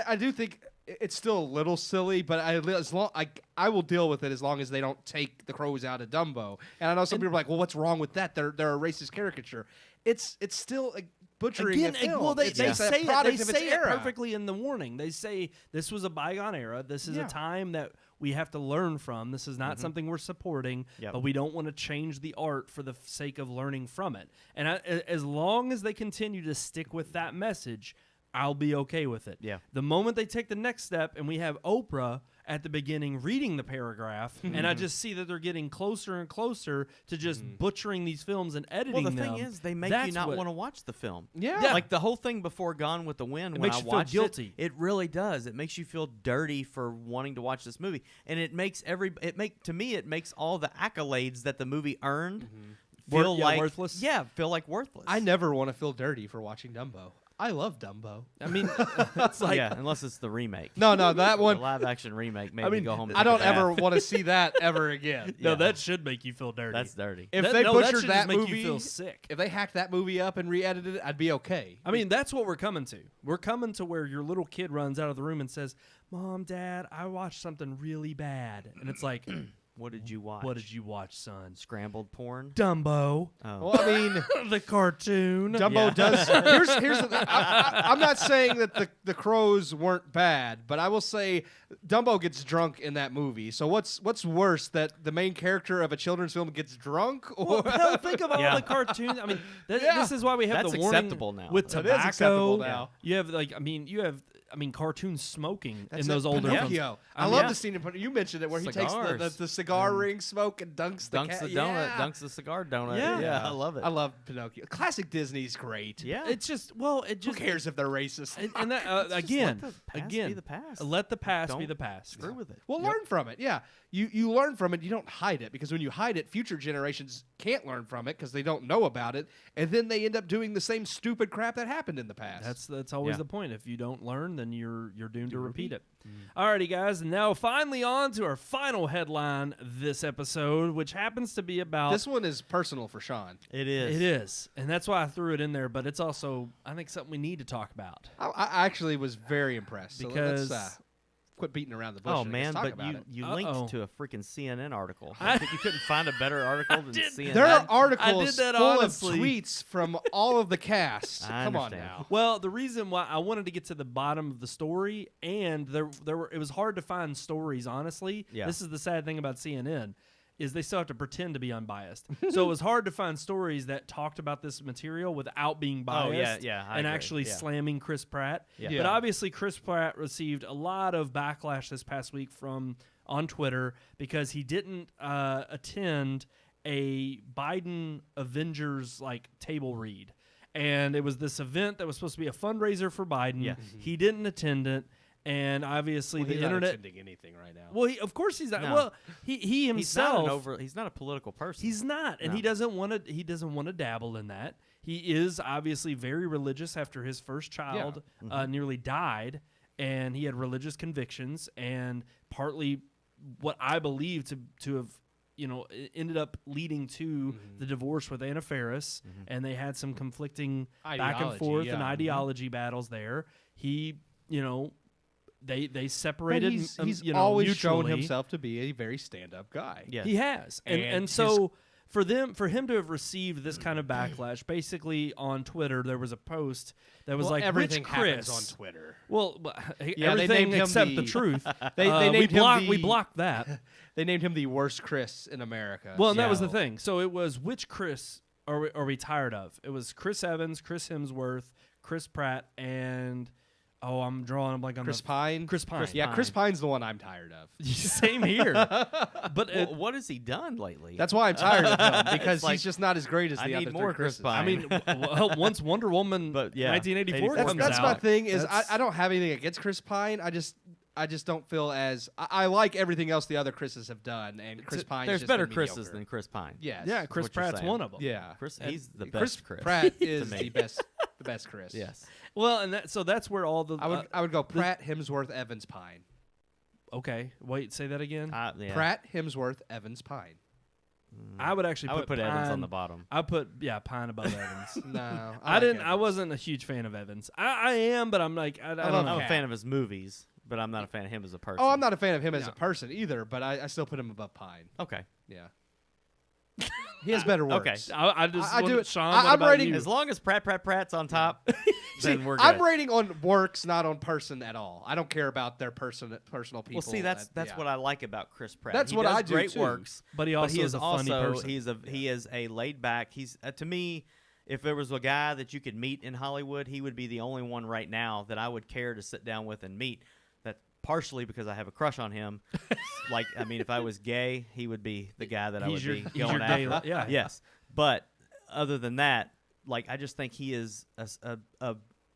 I do think it's still a little silly, but I will deal with it as long as they don't take the crows out of Dumbo. And I know some people are like, well, what's wrong with that? They're a racist caricature. It's still butchering Again, a film. well, they It's say a it. product They of its say it era. perfectly in the warning. They say this was a bygone era. This is Yeah. a time that we have to learn from. This is not something we're supporting, Yep. but we don't want to change the art for the sake of learning from it. And as long as they continue to stick with that message, I'll be okay with it. Yeah. The moment they take the next step and we have Oprah at the beginning reading the paragraph, and I just see that they're getting closer and closer to just butchering these films and editing Well, the them. thing is, they make that's you not what- want to watch the film. Yeah. Yeah. Like the whole thing before Gone with the Wind, when makes I you feel watched guilty. it really does. It makes you feel dirty for wanting to watch this movie, and it makes it makes all the accolades that the movie earned feel like worthless? Yeah, feel like worthless. I never want to feel dirty for watching Dumbo. I love Dumbo. I mean, it's like yeah, unless it's the remake. No, that The one. live action remake made I me mean, go home. To I take don't a bath. ever want to see that ever again. no, Yeah. that should make you feel dirty. That's dirty. If That- they no, that butchered should that just make movie, you feel sick. if they hacked that movie up and re-edited it, I'd be okay. I mean, that's what we're coming to. We're coming to where your little kid runs out of the room and says, "Mom, Dad, I watched something really bad," and it's like, What did you watch? "What did you watch, son?" Scrambled porn. Dumbo, Oh. Well, I mean, the cartoon. Dumbo Yeah. does. Here's the thing. I'm not saying that the crows weren't bad, but I will say Dumbo gets drunk in that movie. So what's worse, that the main character of a children's film gets drunk, or Well, hell, think of all Yeah. the cartoons. I mean, Yeah. this is why we have That's the warning acceptable now. with That is tobacco. acceptable now. You have cartoons smoking That's in those it, older films. Pinocchio. I mean, love yeah. the scene in Pinocchio. You mentioned it where he takes Cigars. the cigar ring smoke and dunks the Dunks cat. the donut. Yeah. Dunks the cigar donut. Yeah. Yeah, I love it. I love Pinocchio. Classic Disney's great. yeah. It's just it Who just cares if they're racist? and that Just again, let the past again, be the past. let the past be Don't the past. Screw with it. Well, learn from it. Yeah, you learn from it. You don't hide it, because when you hide it, future generations can't learn from it because they don't know about it, and then they end up doing the same stupid crap that happened in the past. That's always Yeah. the point. If you don't learn, then you're doomed to repeat it. Alrighty, guys, and now finally on to our final headline this episode, which happens to be about This one is personal for Sean. It is. It is, and that's why I threw it in there. But it's also, I think, something we need to talk about. I actually was very impressed. So Because- let's quit beating around the bush. Oh and man, let's talk but about it. you Uh-oh. linked to a freaking CNN article. I- You couldn't find a better article than did. CNN. There are I did articles that full honestly. of tweets from all of the cast. I Come on understand. now. Well, the reason why I wanted to get to the bottom of the story, and it was hard to find stories. Honestly, Yeah. This is the sad thing about CNN. Is they still have to pretend to be unbiased. So it was hard to find stories that talked about this material without being Oh, biased yeah, I and agree. actually Yeah. slamming Chris Pratt. Yeah. Yeah. But obviously Chris Pratt received a lot of backlash this past week on Twitter because he didn't attend a Biden Avengers table read. And it was this event that was supposed to be a fundraiser for Biden. Yeah. He didn't attend it. And obviously Well, the he's not internet. attending anything right now. Well, of course he's not. No. Well, he himself. He's not a political person. He's not, and No. he doesn't want to. He doesn't want to dabble in that. He is obviously very religious after his first child nearly died, and he had religious convictions, and partly what I believe to have ended up leading to the divorce with Anna Faris, and they had some conflicting back and Ideology, forth yeah. and ideology battles there. He, they But separated. he's always shown mutually. himself to be a very stand-up guy. Yeah. He has, and And so for him to have received this kind of backlash, basically on Twitter there was a post that was Well, like, everything "Which Chris?" happens on Twitter. Well, they everything named him except the the- truth. They named him we the- blocked that. They named him the worst Chris in America. Well, and that was the So- thing. So it was, which Chris are we tired of? It was Chris Evans, Chris Hemsworth, Chris Pratt, and I'm drawing a blank on Chris the Pine. Chris Pine. Yeah, Chris Pine's the one I'm tired of. Same here. But Well, what has he done lately? That's why I'm tired of him, because like, he's just not as great as I the need other more three Chris Chris's. Pine. I mean, once Wonder Woman But, yeah, 1984 84 comes That's out. my thing. Is that's- I don't have anything against Chris Pine. I just don't feel as I like everything else the other Chris's have done, and Chris Pine. There's just better been Chris's mediocre. than Chris Pine. Yes. Yeah, Chris what you're Pratt's saying. one of them. Yeah. Chris, And he's the Chris best Chris. Pratt to is me. the best Chris. Yes. Well, and so that's where all the I would go Pratt, Hemsworth, Evans, Pine. okay. Wait, say that again. Yeah. Pratt, Hemsworth, Evans, Pine. I would actually I would put Pine, Evans on the bottom. I put Pine above Evans. No, I didn't. I wasn't a huge fan of Evans. I am, but I'm like I don't know. I'm a fan of his movies, but I'm not a fan of him as a person. Oh, I'm not a fan of him as a person either, but I still put him above Pine. Okay. Yeah. He has better words. Okay. I just I do it. Sean, I'm what about rating- you? As long as Pratt's on top, then we're good. I'm rating on works, not on person at all. I don't care about their personal people. Well, see, that's yeah. what I like about Chris Pratt. That's he what does I do, great too. works, But he also is is a funny person. He is a laid back. He's to me, if there was a guy that you could meet in Hollywood, he would be the only one right now that I would care to sit down with and meet. That partially because I have a crush on him. Like, I mean, if I was gay, he would be the guy that I would be going after. Yeah. Yes, but other than that, like, I just think he is a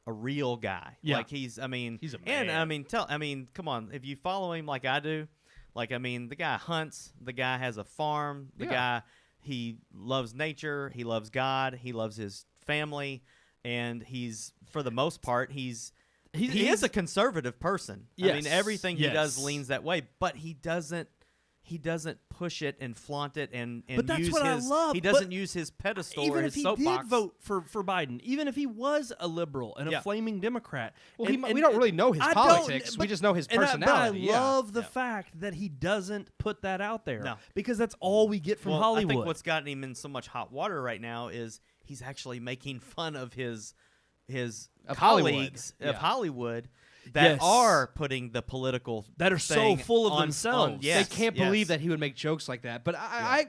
real guy. Yeah. Like he's a man. And I mean, come on, if you follow him like I do, like, I mean, the guy hunts, the guy has a farm, the guy, he loves nature, he loves God, he loves his family, and he's, for the most part, he is a conservative person. Yes. I mean, everything he does Yes. leans that way, but he doesn't push it and flaunt it and But that's use what I his, love. he doesn't But use his pedestal even or if his he soapbox. did vote for Biden, even if he was a liberal and a flaming Democrat, Well, and we don't really know his I politics. don't- We just know his and personality. But I yeah. love the fact that he doesn't put that out there. No. Because that's all we get from Well, Hollywood. I think what's gotten him in so much hot water right now is he's actually making fun of his Of colleagues Hollywood. of Yeah. Hollywood that Yes. are putting the political That are so thing full of on- themselves. yes, They can't yes. believe that he would make jokes like that. But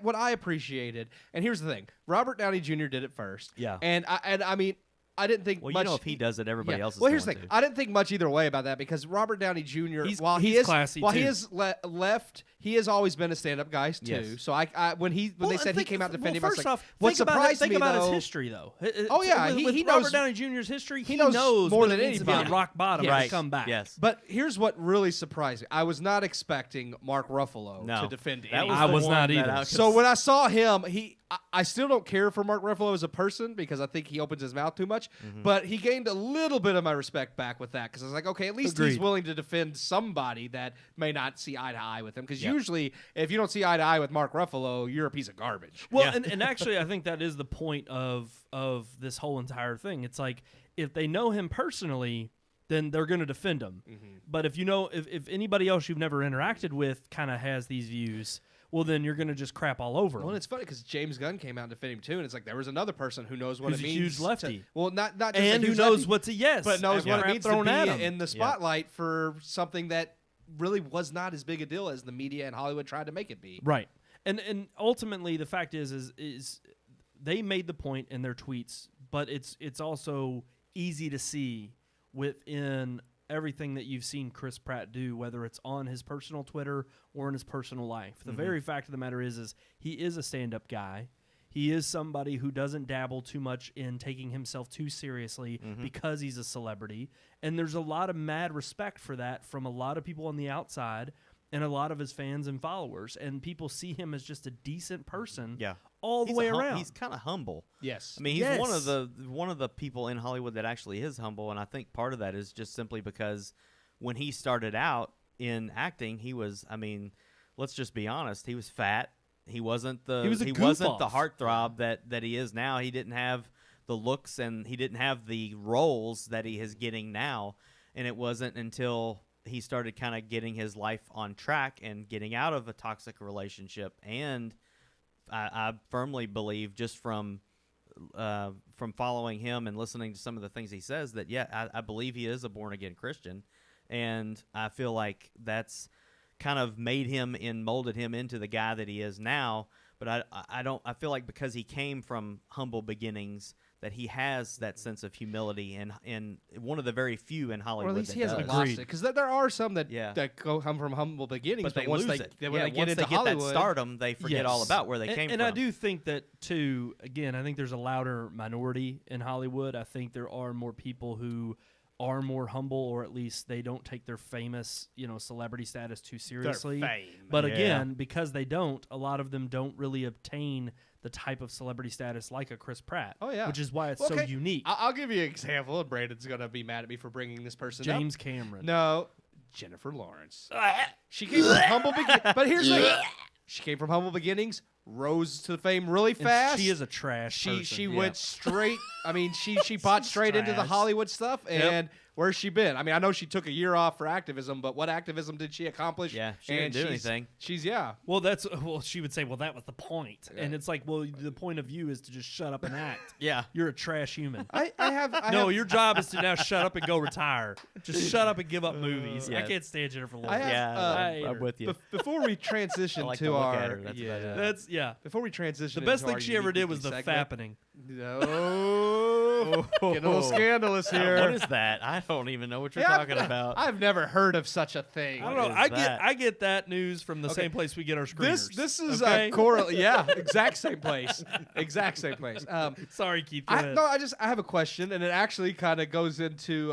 what I appreciated, and here's the thing: Robert Downey Jr. did it first. Yeah. And I mean, I didn't think Well, much. you know, if he does it, everybody else is Well, here's the going thing: to. I didn't think much either way about that because Robert Downey Jr. He's classy, while he too. is left, he has always been a stand-up guy too. Yes. So when they said he came out defending him, I was first like, off, what think about surprised think me about though? his history, though. Oh, yeah, with he Robert knows- Downey Jr.'s history. He knows more what than it means to be anybody. at rock bottom Yes. and come back. Yes. But here's what really surprised me: I was not expecting Mark Ruffalo No. to defend That anything. I the was one not that either. I So when I saw him, I still don't care for Mark Ruffalo as a person because I think he opens his mouth too much. But he gained a little bit of my respect back with that because I was like, okay, at least he's Agreed. willing to defend somebody that may not see eye to eye with him. Because usually, if you don't see eye to eye with Mark Ruffalo, you're a piece of garbage. Well, Yeah. and actually, I think that is the point of this whole entire thing. It's like if they know him personally, then they're going to defend him. But if you know, if anybody else you've never interacted with kind of has these views, well, then you're going to just crap all over Well, him. and it's funny because James Gunn came out and defended him too, and it's like there was another person who knows what Who's it a means. huge lefty. Not just a And who huge knows lefty, what's a yes, but knows and what it crap means to thrown at him. be in the spotlight for something that really was not as big a deal as the media and Hollywood tried to make it be. Right. And ultimately the fact is they made the point in their tweets, but it's also easy to see within everything that you've seen Chris Pratt do, whether it's on his personal Twitter or in his personal life. The very fact of the matter is he is a stand-up guy. He is somebody who doesn't dabble too much in taking himself too seriously because he's a celebrity. And there's a lot of mad respect for that from a lot of people on the outside and a lot of his fans and followers. And people see him as just a decent person all the way around. He's kind of humble. Yes. I mean, he's one of the people in Hollywood that actually is humble, and I think part of that is just simply because when he started out in acting, he was, I mean, let's just be honest, he was fat. He wasn't the heartthrob that he is now. He didn't have the looks and he didn't have the roles that he is getting now. And it wasn't until he started kind of getting his life on track and getting out of a toxic relationship. And I firmly believe just from following him and listening to some of the things he says that, I believe he is a born-again Christian. And I feel like that's kind of made him and molded him into the guy that he is now. But I feel like because he came from humble beginnings that he has that sense of humility and one of the very few in Hollywood. Or at least that he hasn't does. lost it. Because there are some that come from humble beginnings, But they once lose they it. when they get into that Hollywood, stardom, they forget all about where they came from. And I do think that, too, again, I think there's a louder minority in Hollywood. I think there are more people who are more humble, or at least they don't take their famous, celebrity status too seriously. Their fame. But again, because they don't, a lot of them don't really obtain the type of celebrity status like a Chris Pratt. Oh, yeah. Which is why it's so unique. I'll give you an example, and Brandon's going to be mad at me for bringing this person up. James Cameron. No, Jennifer Lawrence. She came from humble beginnings. But here's the thing. She came from humble beginnings, rose to fame really fast. And she is a trash person. She went straight. I mean, she bought straight into the trash. Hollywood stuff. And where's she been? I mean, I know she took a year off for activism, but what activism did she accomplish? Yeah, she didn't do anything. Well, she would say, well, that was the point. And it's like, well, the point of view is to just shut up and act. Yeah. You're a trash human. I have. Your job is to now shut up and go retire. Just shut up and give up movies. I yes. can't stand Jennifer I Lawrence. have, I'm with you. Before we transition I like to to look our, at her, that's about it. That's before we transition, The best into thing our she ever unique did was weekly the segment- fappening. No, getting a little scandalous here. What is that? I don't even know what you're Yeah, talking about. I've never heard of such a thing. I don't know. is I that? get that news from the Okay. same place we get our screeners. This is okay? a correlate. Yeah, exact same place. Exact same place. Sorry, Keith. Go ahead. I have a question, and it actually kind of goes into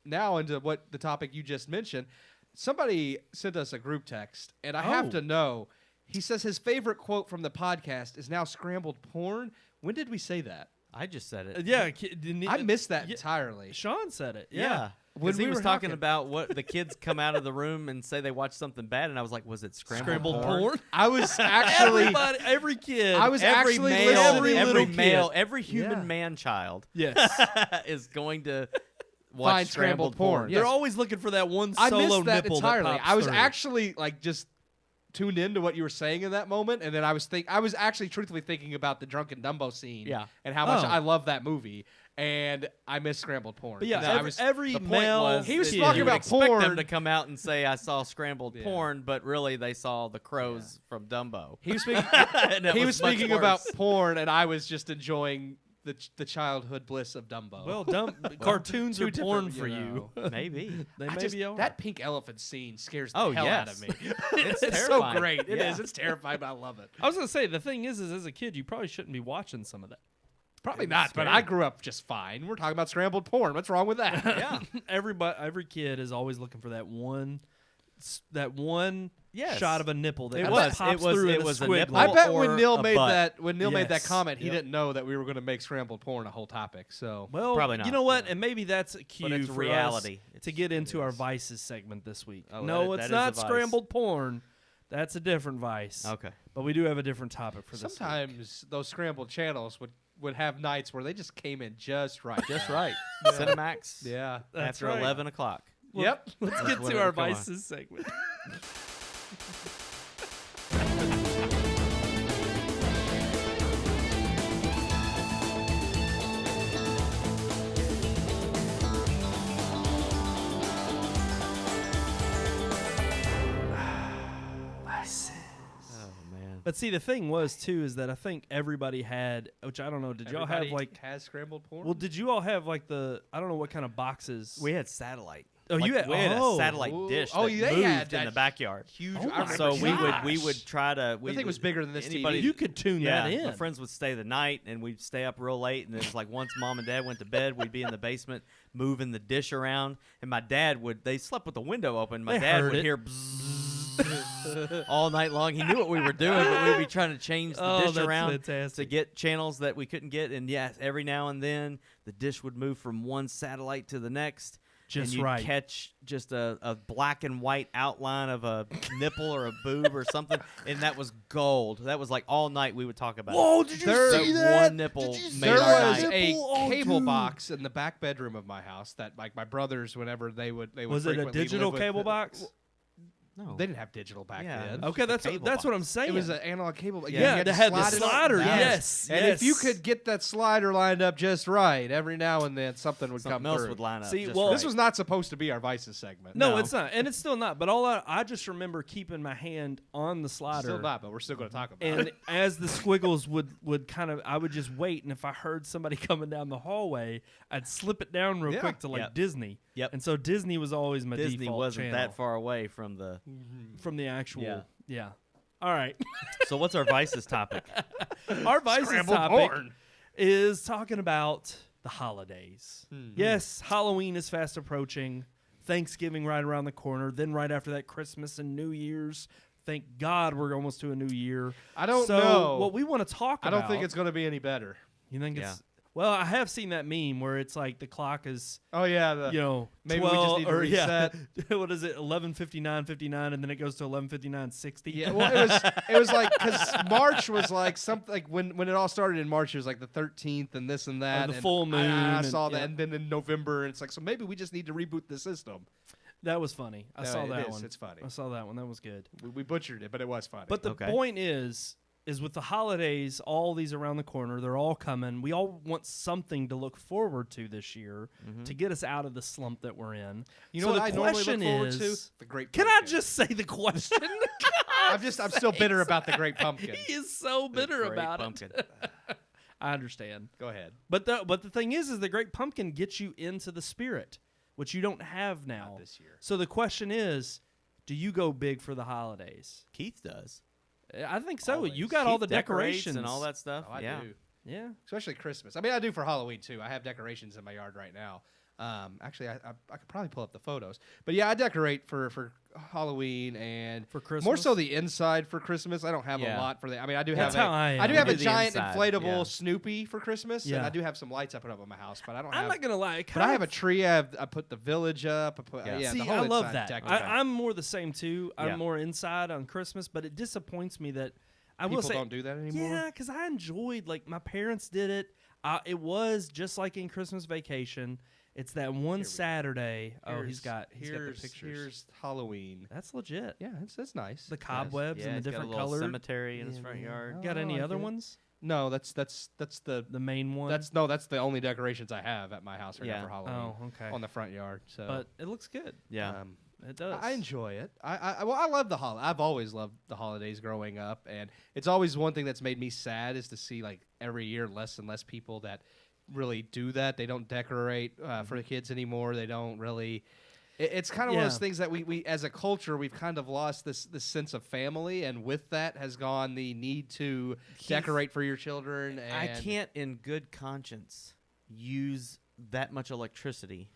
now into what the topic you just mentioned. Somebody sent us a group text, and I have Oh. to know. He says his favorite quote from the podcast is now scrambled porn. When did we say that? I just said it. Yeah, didn't he- I missed that yeah, entirely. Sean said it. Yeah. When When we he was were talking talking- about what the kids come out of the room and say they watched something bad, and I was like, was it Scrambled porn? porn. I was actually. Everybody, every kid. I was Every actually male, listening- every every little male, kid. every human Yeah. man-child Yes. is going to watch Find scrambled porn. They're Yes. always looking for that one I solo missed that nipple entirely. that pops I was through. actually like just tuned into what you were saying in that moment, and then I was actually truthfully thinking about the drunken Dumbo scene, Yeah. and how much Oh. I love that movie, and I miss scrambled porn. But yeah, No, every The point male. was He was that talking you would about expect porn. them to come out and say, I saw scrambled Yeah. porn, but really they saw the crows from Dumbo. he was speaking. And it he was much speaking about worse. porn, and I was just enjoying the childhood bliss of Dumbo. Well, cartoons two are porn different, for you you. know. Maybe. They I may just- be all that right. pink elephant scene scares the Oh, hell out yes. of me. It's It's so terrifying. great. It is. Yeah. It's terrifying, but I love it. I was gonna say the thing is as a kid, you probably shouldn't be watching some of that. Probably not, but I grew up just fine. We're talking about scrambled porn. What's wrong with that? Yeah. Every kid is always looking for that one Yes. shot of a nipple that It just was. pops It was- through it in was a squiggle. nipple. I bet or when Neil a made butt. made that Yes. comment, he Yep. didn't know that we were going to make scrambled porn a whole topic. So Well, Probably not. You know what? And maybe that's a cue But it's for reality. us to get into our vices segment this week. Oh, No, that it's is a not vice. scrambled porn. That's a different vice. Okay. But we do have a different topic for this. week. sometimes those scrambled channels would have nights where they just came in just right. Just right. Cinemax Yeah. That's after right. 11 o'clock. Yep. Let's get to whatever, our come on. vices segment. Oh, man. But see, the thing was too is that I think everybody had, which I don't know. Did y'all have Everybody like? has scrambled porn? Well, did you all have like the? I don't know what kind of boxes. We had satellite. Oh, you had- we had oh. a satellite Ooh. dish Oh, that they moved had in that the backyard. huge. Oh I my remember So we gosh. would try to. I think it was bigger than this anybody- TV. You could tune Yeah, that in. my friends would stay the night, and we'd stay up real late. And it was like once mom and dad went to bed, we'd be in the basement moving the dish around, and my dad they slept with the window open. My They dad heard would it. hear bzzz all night long. He knew what we were doing, but we'd be trying to change the Oh, dish that's around fantastic. to get channels that we couldn't get. And yes, every now and then the dish would move from one satellite to the next. Just and you'd right. catch just a black and white outline of a nipple or a boob or something, and that was gold. That was like all night we would talk about. Whoa! Did you There- see that that? one nipple Did you see made There our was night. a nipple? Oh, cable dude. box in the back bedroom of my house that like my brothers, whenever they would Was it a frequently digital live with cable the- box? No, They didn't have digital back Yeah. then. Okay, that's cable that's what I'm box. saying. It was an analog cable. Yeah, you had they to had the slide it up. slider, Yes. yes, And if you yes. could get that slider lined up just right, every now and then something would something come else through. would line up. See, just well, right. This was not supposed to be our Vices segment. no, No. it's not, and it's still not. But I just remember keeping my hand on the slider. Still not, but we're still going to talk about And it. as the squiggles would kind of, I would just wait, and if I heard somebody coming down the hallway, I'd slip it down real Yeah. quick to like Yep. Disney. Yep. And so Disney was always my Disney default wasn't channel that far away from the. from the actual. Yeah. Yeah. All right. So what's our vices topic? Our vices Scrambled topic porn. is talking about the holidays. Hmm. Yes, Halloween is fast approaching. Thanksgiving right around the corner. Then right after that, Christmas and New Year's. Thank God we're almost to a new year. I don't so know. what we want to talk I about. don't think it's going to be any better. You think Yeah. it's Well, I have seen that meme where it's like the clock is, Oh yeah, maybe 12, we just need to reset. what is it, 11:59:59, and then it goes to 11:59:60. Yeah, well, it was like because March was like something like when it all started in March, it was like the 13th and this and that, the and full moon. I saw and, that, and then in November, it's like so maybe we just need to reboot the system. That was funny. I saw that one. It's funny. I saw that one. That was good. We butchered it, but it was funny. But the point is with the holidays, all these around the corner, they're all coming. We all want something to look forward to this year to get us out of the slump that we're in. you know so what the I normally question look forward is, to? The Great Can Pumpkin. I just say the question? I'm still bitter about the Great Pumpkin. He is so bitter Great about Pumpkin. it. I understand. Go ahead. But the thing is the Great Pumpkin gets you into the spirit, which you don't have now. Not this year. So the question is, do you go big for the holidays? Keith does. I think so. Always. You got all the Keith decorates decorations and all that stuff. Oh, I yeah. do. Yeah. Especially Christmas. I mean, I do for Halloween too. I have decorations in my yard right now. Actually, I could probably pull up the photos. But yeah, I decorate for Halloween and For Christmas? More so the inside for Christmas. I don't have Yeah. a lot for that. I mean, I do That's have how I am. I do I have do a the giant inside, inflatable yeah. Snoopy for Christmas, and Yeah. I do have some lights I put up in my house. But I don't I'm have. not gonna lie. But I have a tree. I put the village up. I put Yeah. See, the whole I love inside that. decorated. I'm more the same too. I'm Yeah. more inside on Christmas, but it disappoints me that I People will say don't do that anymore. Yeah, because I enjoyed like my parents did it. It was just like in Christmas Vacation. It's that one Saturday. Oh, he's got the pictures. Here's Halloween. That's legit. Yeah, it's nice. The cobwebs Yeah, and the he's got a different little colors. cemetery in his front yard. Got I any like other it. ones? No, that's the The main one. that's the only decorations I have at my house right now Yeah. for Halloween. Oh, okay. On the front yard. So, But it looks good. Yeah. It does. I enjoy it. I love the holiday. I've always loved the holidays growing up, and it's always one thing that's made me sad is to see like every year less and less people that really do that. They don't decorate for the kids anymore. They don't really. It's kind of one of those things that we as a culture we've kind of lost this sense of family, and with that has gone the need to decorate for your children. And I can't, in good conscience, use that much electricity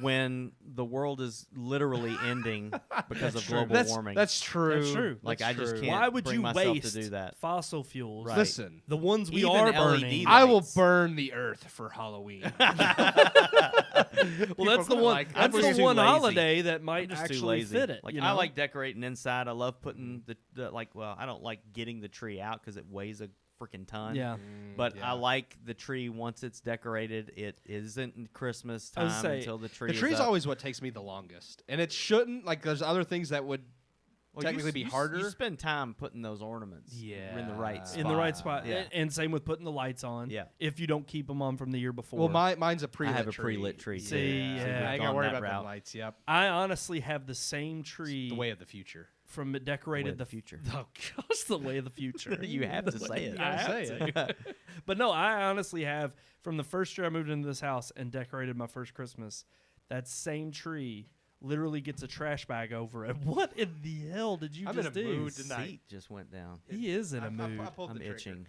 when the world is literally ending because of global warming. That's true. That's true. Like, That's I just true. can't Why would bring you myself waste to do that. fossil fuels? Right. Listen, The ones we Even are LED burning. I will lights. burn the earth for Halloween. Well, that's the People one. like- that's I'm just the too one lazy. holiday that I'm might just too actually lazy. fit it. Like you I know? like decorating inside. I love putting I don't like getting the tree out because it weighs a freaking ton. Yeah. But yeah. I like the tree once it's decorated. It isn't Christmas I was time say, until the tree. The is tree's up. always what takes me the longest, and it shouldn't. Like, there's other things that would Well, technically be You harder. spend time putting those ornaments. in the right spot. in the right spot. Yeah. And same with putting the lights on. Yeah. If you don't keep them on from the year before. Well, mine's a pre-lit I have a tree. pre-lit tree. too. See, Yeah, yeah. I ain't we've gotta gone worry that about the route. lights. Yep, I honestly have the same tree the way of the future. from it decorated the future. Oh gosh, the way of the future. You have to say it. I have say to. But no, I honestly have from the first year I moved into this house and decorated my first Christmas. That same tree literally gets a trash bag over it. What in the hell did you I'm in just a do? mood tonight. Seat just went down. He is in a mood. I pulled I'm the trigger. itching.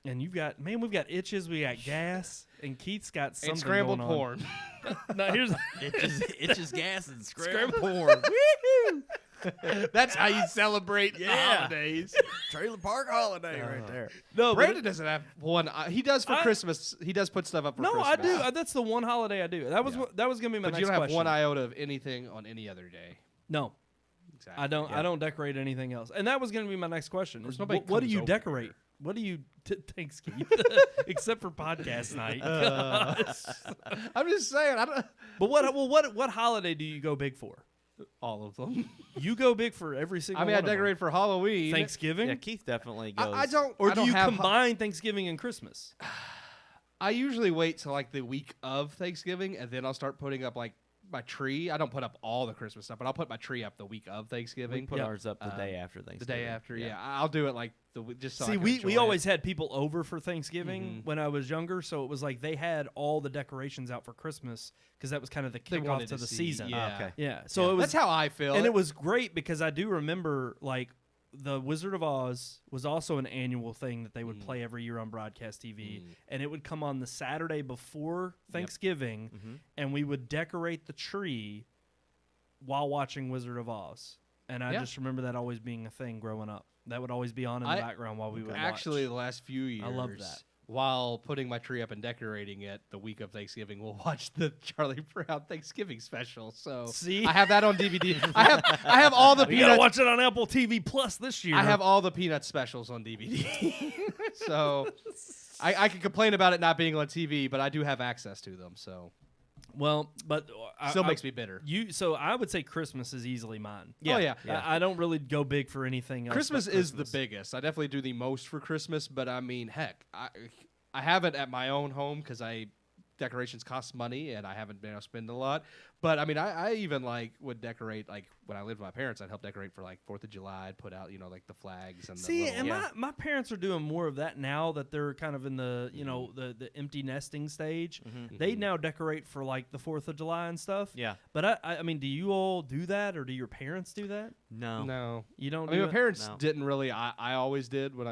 And we've got itches, we got gas, and Keith's got something And scrambled going on. porn. No, here's It's just gas and scrambled porn. That's how you celebrate the holidays. Trailer park holiday right there. no, but Brandon doesn't have one. He does for I- Christmas. He does put stuff up for no, Christmas. I do. That's the one holiday I do. That was Yeah. what, that was gonna be my But next you don't have question. one iota of anything on any other day. No, Exactly. I don't. I don't decorate anything else. And that was gonna be my next question. course, Is nobody what do comes you over decorate? here. What do you? Thanks, Keith. Except for podcast night. I'm just saying. I don't. But what holiday do you go big for? All of them. You go big for every single. I mean, one I of them. decorate for Halloween. Thanksgiving. Yeah, Keith definitely goes. I don't. Or I do don't you have combine Thanksgiving and Christmas? I usually wait till like the week of Thanksgiving, and then I'll start putting up like my tree. I don't put up all the Christmas stuff, but I'll put my tree up the week of Thanksgiving. We put Yeah. ours up the day after the Thanksgiving. day after. Yeah, I'll do it like just so I See, can we enjoy always it. had people over for Thanksgiving Mhm. when I was younger, so it was like they had all the decorations out for Christmas because that was kind of the They kickoff wanted to to the see, season. yeah. Okay. Yeah. So it was That's how I feel. and it was great because I do remember like the Wizard of Oz was also an annual thing that they would play every year on broadcast TV, and it would come on the Saturday before Thanksgiving, and we would decorate the tree while watching Wizard of Oz. And I Yeah. just remember that always being a thing growing up. That would always be on in the background while we would actually watch. the last few years. I love that. while putting my tree up and decorating it the week of Thanksgiving, we'll watch the Charlie Brown Thanksgiving special. So See? I have that on DVD. I have all the You gotta Peanut. watch it on Apple TV Plus this year. I have all the Peanut specials on DVD. So I can complain about it not being on TV, but I do have access to them. So Well, but still makes me bitter. So I would say Christmas is easily mine. Oh, yeah. I don't really go big for anything else. Christmas but is the Christmas. biggest. I definitely do the most for Christmas, but I mean, heck, I have it at my own home because decorations cost money and I haven't been able to spend a lot. But I mean, I even would decorate when I lived with my parents. I'd help decorate for 4th of July. I'd put out the flags and See, the little, and my parents are doing more of that now that they're kind of in the the empty nesting stage. They now decorate for the 4th of July and stuff. Yeah. But I mean, do you all do that, or do your parents do that? No. You don't. I mean, do my it? parents No. didn't really. I always did when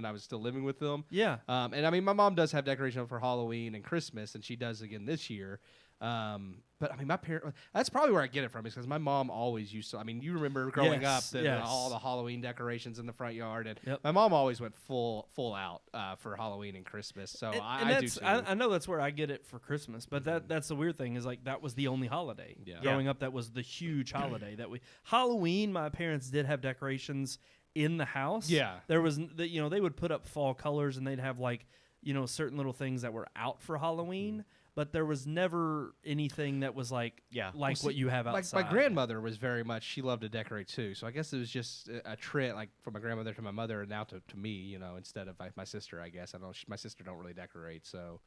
I was still living with them. Yeah. And I mean, my mom does have decoration for Halloween and Christmas, and she does again this year. But I mean, my parents, that's probably where I get it from, is because my mom always used to. I mean, you remember growing Yes, up, yes. all the Halloween decorations in the front yard, and Yep. my mom always went full out for Halloween and Christmas. So And I do that's, too. I know that's where I get it for Christmas, but that's the weird thing is that was the only holiday. Yeah. Growing up, that was the huge holiday that we Halloween. My parents did have decorations in the house. Yeah. There was they would put up fall colors and they'd have certain little things that were out for Halloween, but there was never anything that was what you have outside. My grandmother was very much. She loved to decorate too. So I guess it was just a trend, from my grandmother to my mother, and now to me. Instead of my sister. I guess I don't. My sister don't really decorate. So,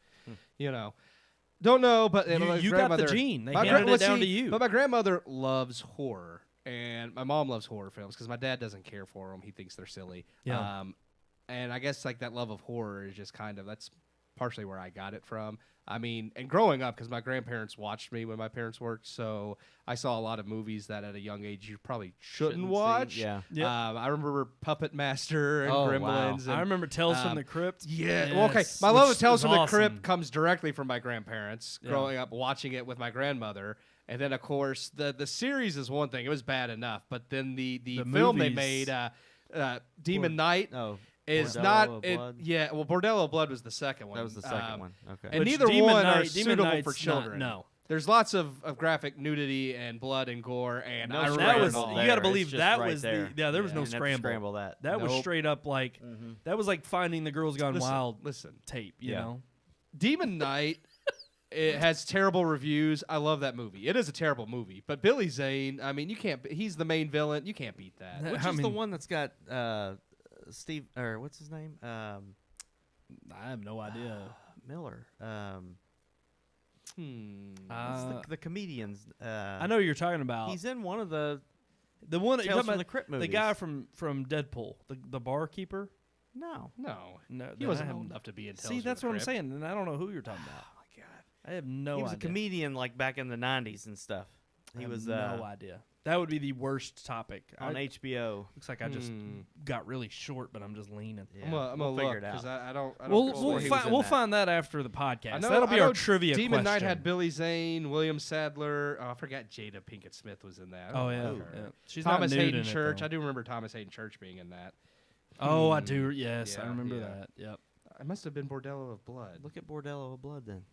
don't know. But my You got the grandmother- gene. They my handed gra- it down see, to you. But my grandmother loves horror, and my mom loves horror films because my dad doesn't care for them. He thinks they're silly. Yeah. And I guess that love of horror is just that's partially where I got it from. I mean, and growing up, because my grandparents watched me when my parents worked, so I saw a lot of movies that at a young age you probably shouldn't see. watch. Yeah. Yep. I remember Puppet Master and Oh, wow. Gremlins. And, I remember Tales from the Crypt. yeah. Well, okay. Yes, My love which of Tales was from the awesome. Crypt comes directly from my grandparents. Yeah. Growing up, watching it with my grandmother, and then of course the series is one thing. It was bad enough, but then the film they movies. made, Demon Knight. Oh, Is Bordello not of it, Blood? yeah. Well, Bordello of Blood was the second one. that was the second one. Okay. And Which neither Demon one are Knight- Demon suitable Knight's for not- children. no. There's lots of graphic nudity and blood and gore, and No I That scramble was remember you there. got to It's believe just that right was there. there was Yeah. no You didn't have to scramble. scramble that. That was Nope. straight up that was like Finding the Girls Gone Wild Listen, tape, you Yeah. know. Demon Knight. It has terrible reviews. I love that movie. It is a terrible movie, but Billy Zane. I mean, you can't. He's the main villain. You can't beat that. That- Which I is the mean- one that's got Steve, or what's his name? I have no idea. Miller. It's Uh, the comedians. I know who you're talking about. He's in one of the the one that you're Tales talking from the about, Crypt the movies. guy from Deadpool, the barkeeper. No. No, No, he then wasn't I have- old enough to be in. Tales See, from that's the what I'm Crypt. saying, and I don't know who you're talking about. Oh my god. I have no He was idea. a comedian back in the 90s and stuff. I He have was no idea. That would be the worst topic. on I- HBO. Looks like I just got really short, but I'm just leaning. Yeah, I'm gonna we'll look figure it because out. I don't. We'll know we'll, he fi- was in we'll that. find that after the podcast. I know, That'll be I our know trivia Demon question. Knight had Billy Zane, William Sadler. Oh, I forgot Jada Pinkett Smith was in that. I Oh don't yeah, like her. yeah. She's Thomas not nude Hayden in it, Church. though. I do remember Thomas Hayden Church being in that. Oh, I do. Yes, I Yeah, remember yeah. that. Yep. It must have been Bordello of Blood. Look at Bordello of Blood then.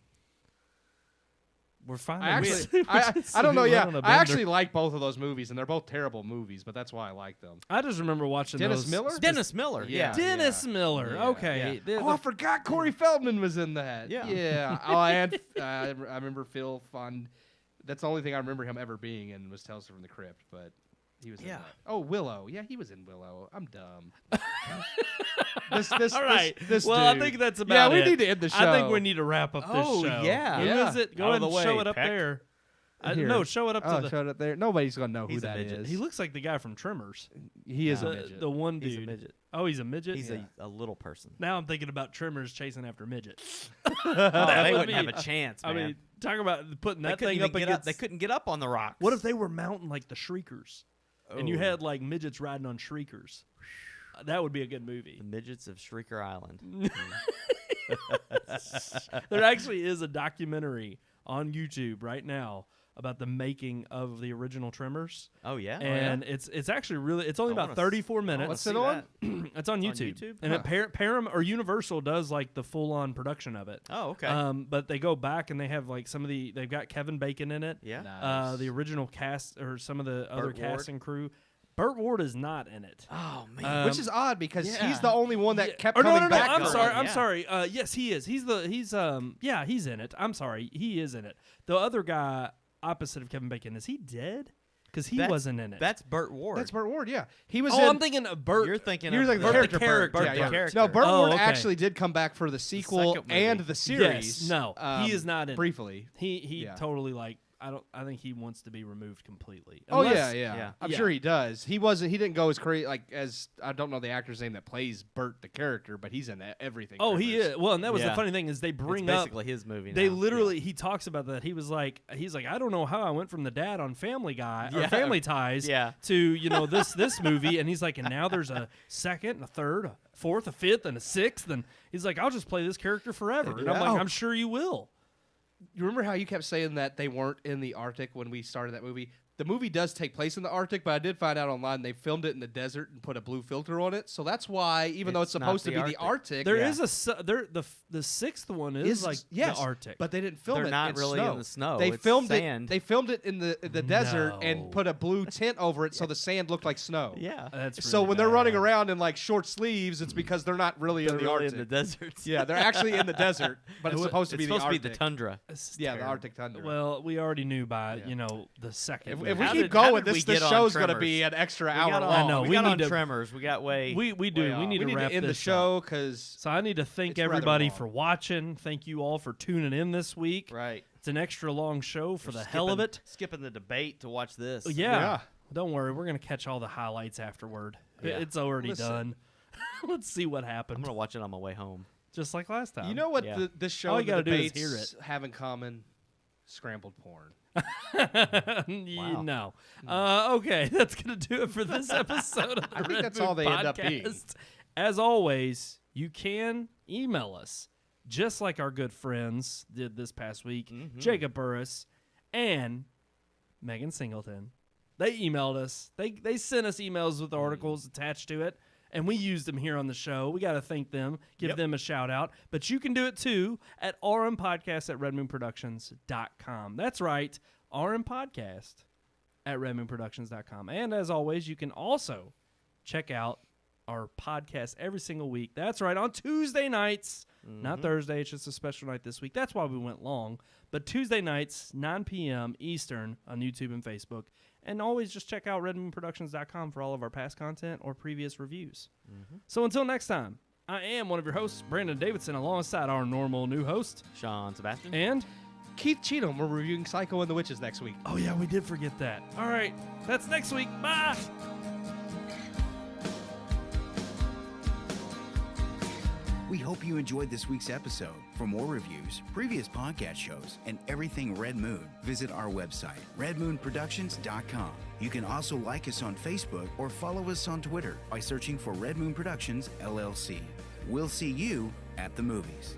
We're fine. I actually, I don't know. Yeah, I actually like both of those movies, and they're both terrible movies, but that's why I like them. I just remember watching Dennis those. Miller? Dennis Miller. Yeah. Dennis Yeah. Miller. Yeah. Okay. The- Oh, I forgot Corey Feldman was in that. Yeah. Yeah. Oh, and I remember Phil Fund. That's the only thing I remember him ever being in was Tales from the Crypt, but he was in Yeah. that. Oh, Willow. Yeah, he was in Willow. I'm dumb. All right. This well, dude. I think that's about Yeah, it. we need to end the show. I think we need to wrap up this Oh, show. yeah. Who Yeah. is it? Go Out ahead of and the show way, it up Peck. there. Here. No, show it up Oh, to the. show it up there. Nobody's gonna know who He's a that midget. is. He looks like the guy from Trimmers. He is a The, midget. the one dude. He's a midget. Oh, he's a midget. He's Yeah. a little person. Now I'm thinking about Trimmers chasing after midgets. Oh, That they would wouldn't have be- a chance, I man. mean, talk about putting they that couldn't thing even up get against. They couldn't get up on the rocks. What if they were mounting like the Shriekers, and you Oh. had like midgets riding on Shriekers? That would be a good movie. the midgets of Shrieker Island? There actually is a documentary on YouTube right now about the making of the original Tremors. Oh yeah, And it's actually really, it's only about 34 minutes. What's it on? It's on YouTube. YouTube? And Param or Universal does like the full on production of it. Oh, okay. But they go back and they have like they've got Kevin Bacon in it. Yeah. Nice. The original cast or some of the other Burt cast Ward. and crew. Burt Ward is not in it. Oh man. Which is odd because yeah. he's the only one that kept Or coming no, back. I'm for sorry. it. I'm Yeah. sorry. Yes, he is. He's in it. I'm sorry. He is in it. The other guy opposite of Kevin Bacon, is he dead? Because he wasn't in it. That's Burt Ward. That's Burt Ward. Yeah, he was. I'm thinking of Burt. You're thinking You're of like the the character. character. Burt. Yeah, Burt. No, Burt Oh, Ward okay. actually did come back for the sequel second movie. and the series. Yes. No, he is not in it. briefly. He Yeah. totally like. I think he wants to be removed completely. Oh Unless- yeah. I'm Yeah. sure he does. He wasn't. He didn't go as crazy as I don't know the actor's name that plays Burt the character, but he's in everything. Oh, he Tremors. is. Well, and that was the Yeah. funny thing is they It's bring up. basically his movie. They now. literally, he talks about that. He's like, I don't know how I went from the dad on Family Guy or Yeah. Family Ties Yeah. to this movie, and he's like, and now there's a second, and a third, a fourth, a fifth, and a sixth, and he's like, I'll just play this character forever, and I'm Yeah. like, I'm sure you will. You remember how you kept saying that they weren't in the Arctic when we started that movie? The movie does take place in the Arctic, but I did find out online they filmed it in the desert and put a blue filter on it. So that's why, even though it's It's not supposed to the be the Arctic, There is the sixth one is like yes, the Arctic, but they didn't film They're it. not in really snow. in the snow. They It's filmed sand. it. They filmed it in the desert No. and put a blue tint over it, so the sand looked like snow. Yeah. That's So really when they're running bad. around in like short sleeves, it's because they're not really They're in the really Arctic. in the deserts. Yeah, they're actually in the desert, but it's supposed to be It's the supposed Arctic. to be the tundra. This is Yeah, the terrible. Arctic tundra. Well, we already knew by Yeah. The second. If movie. we How keep did- how going, did we this get on show's going to Tremors? be an extra We hour got long. I know. We We got need on to- Tremors. We got way. we do. Way We off. need to wrap end the this show up. because So I need to thank It's rather everybody long. for watching. Thank you all for tuning in this week. Right. It's an extra long show for We're the hell of it. Skipping the debate to watch this. Yeah. Yeah. Don't worry, we're gonna catch all the highlights afterward. Yeah. It's already Listen. done. Let's see what I'm happened. gonna watch it on my way home. Just like last time. you know what Yeah. this show All and you the gotta do is debates hear it. have in common? Scrambled porn. Wow. No. Okay, that's gonna do it for this episode of the I think Red that's Moon all they end up being. Podcast. As always, you can email us, just like our good friends did this past week. Jacob Burris and Megan Singleton. They emailed us. They sent us emails with articles attached to it, and we used them here on the show. We got to thank them, give them a shout out. But you can do it too at rmpodcast@redmoonproductions.com. That's right, rmpodcast@redmoonproductions.com. And as always, you can also check out our podcast every single week. That's right, on Tuesday nights, not Thursday. It's just a special night this week. That's why we went long. But Tuesday nights, 9 p.m. Eastern on YouTube and Facebook. And always just check out redmoonproductions.com for all of our past content or previous reviews. So until next time, I am one of your hosts, Brandon Davidson, alongside our normal new host. Sean Sebastian. And, Keith Cheatham. We're reviewing Psycho and the Witches next week. oh yeah, we did forget that. All right, that's next week. Bye! We hope you enjoyed this week's episode. For more reviews, previous podcast shows, and everything Red Moon, visit our website, redmoonproductions.com. You can also like us on Facebook or follow us on Twitter by searching for Red Moon Productions, LLC. We'll see you at the movies.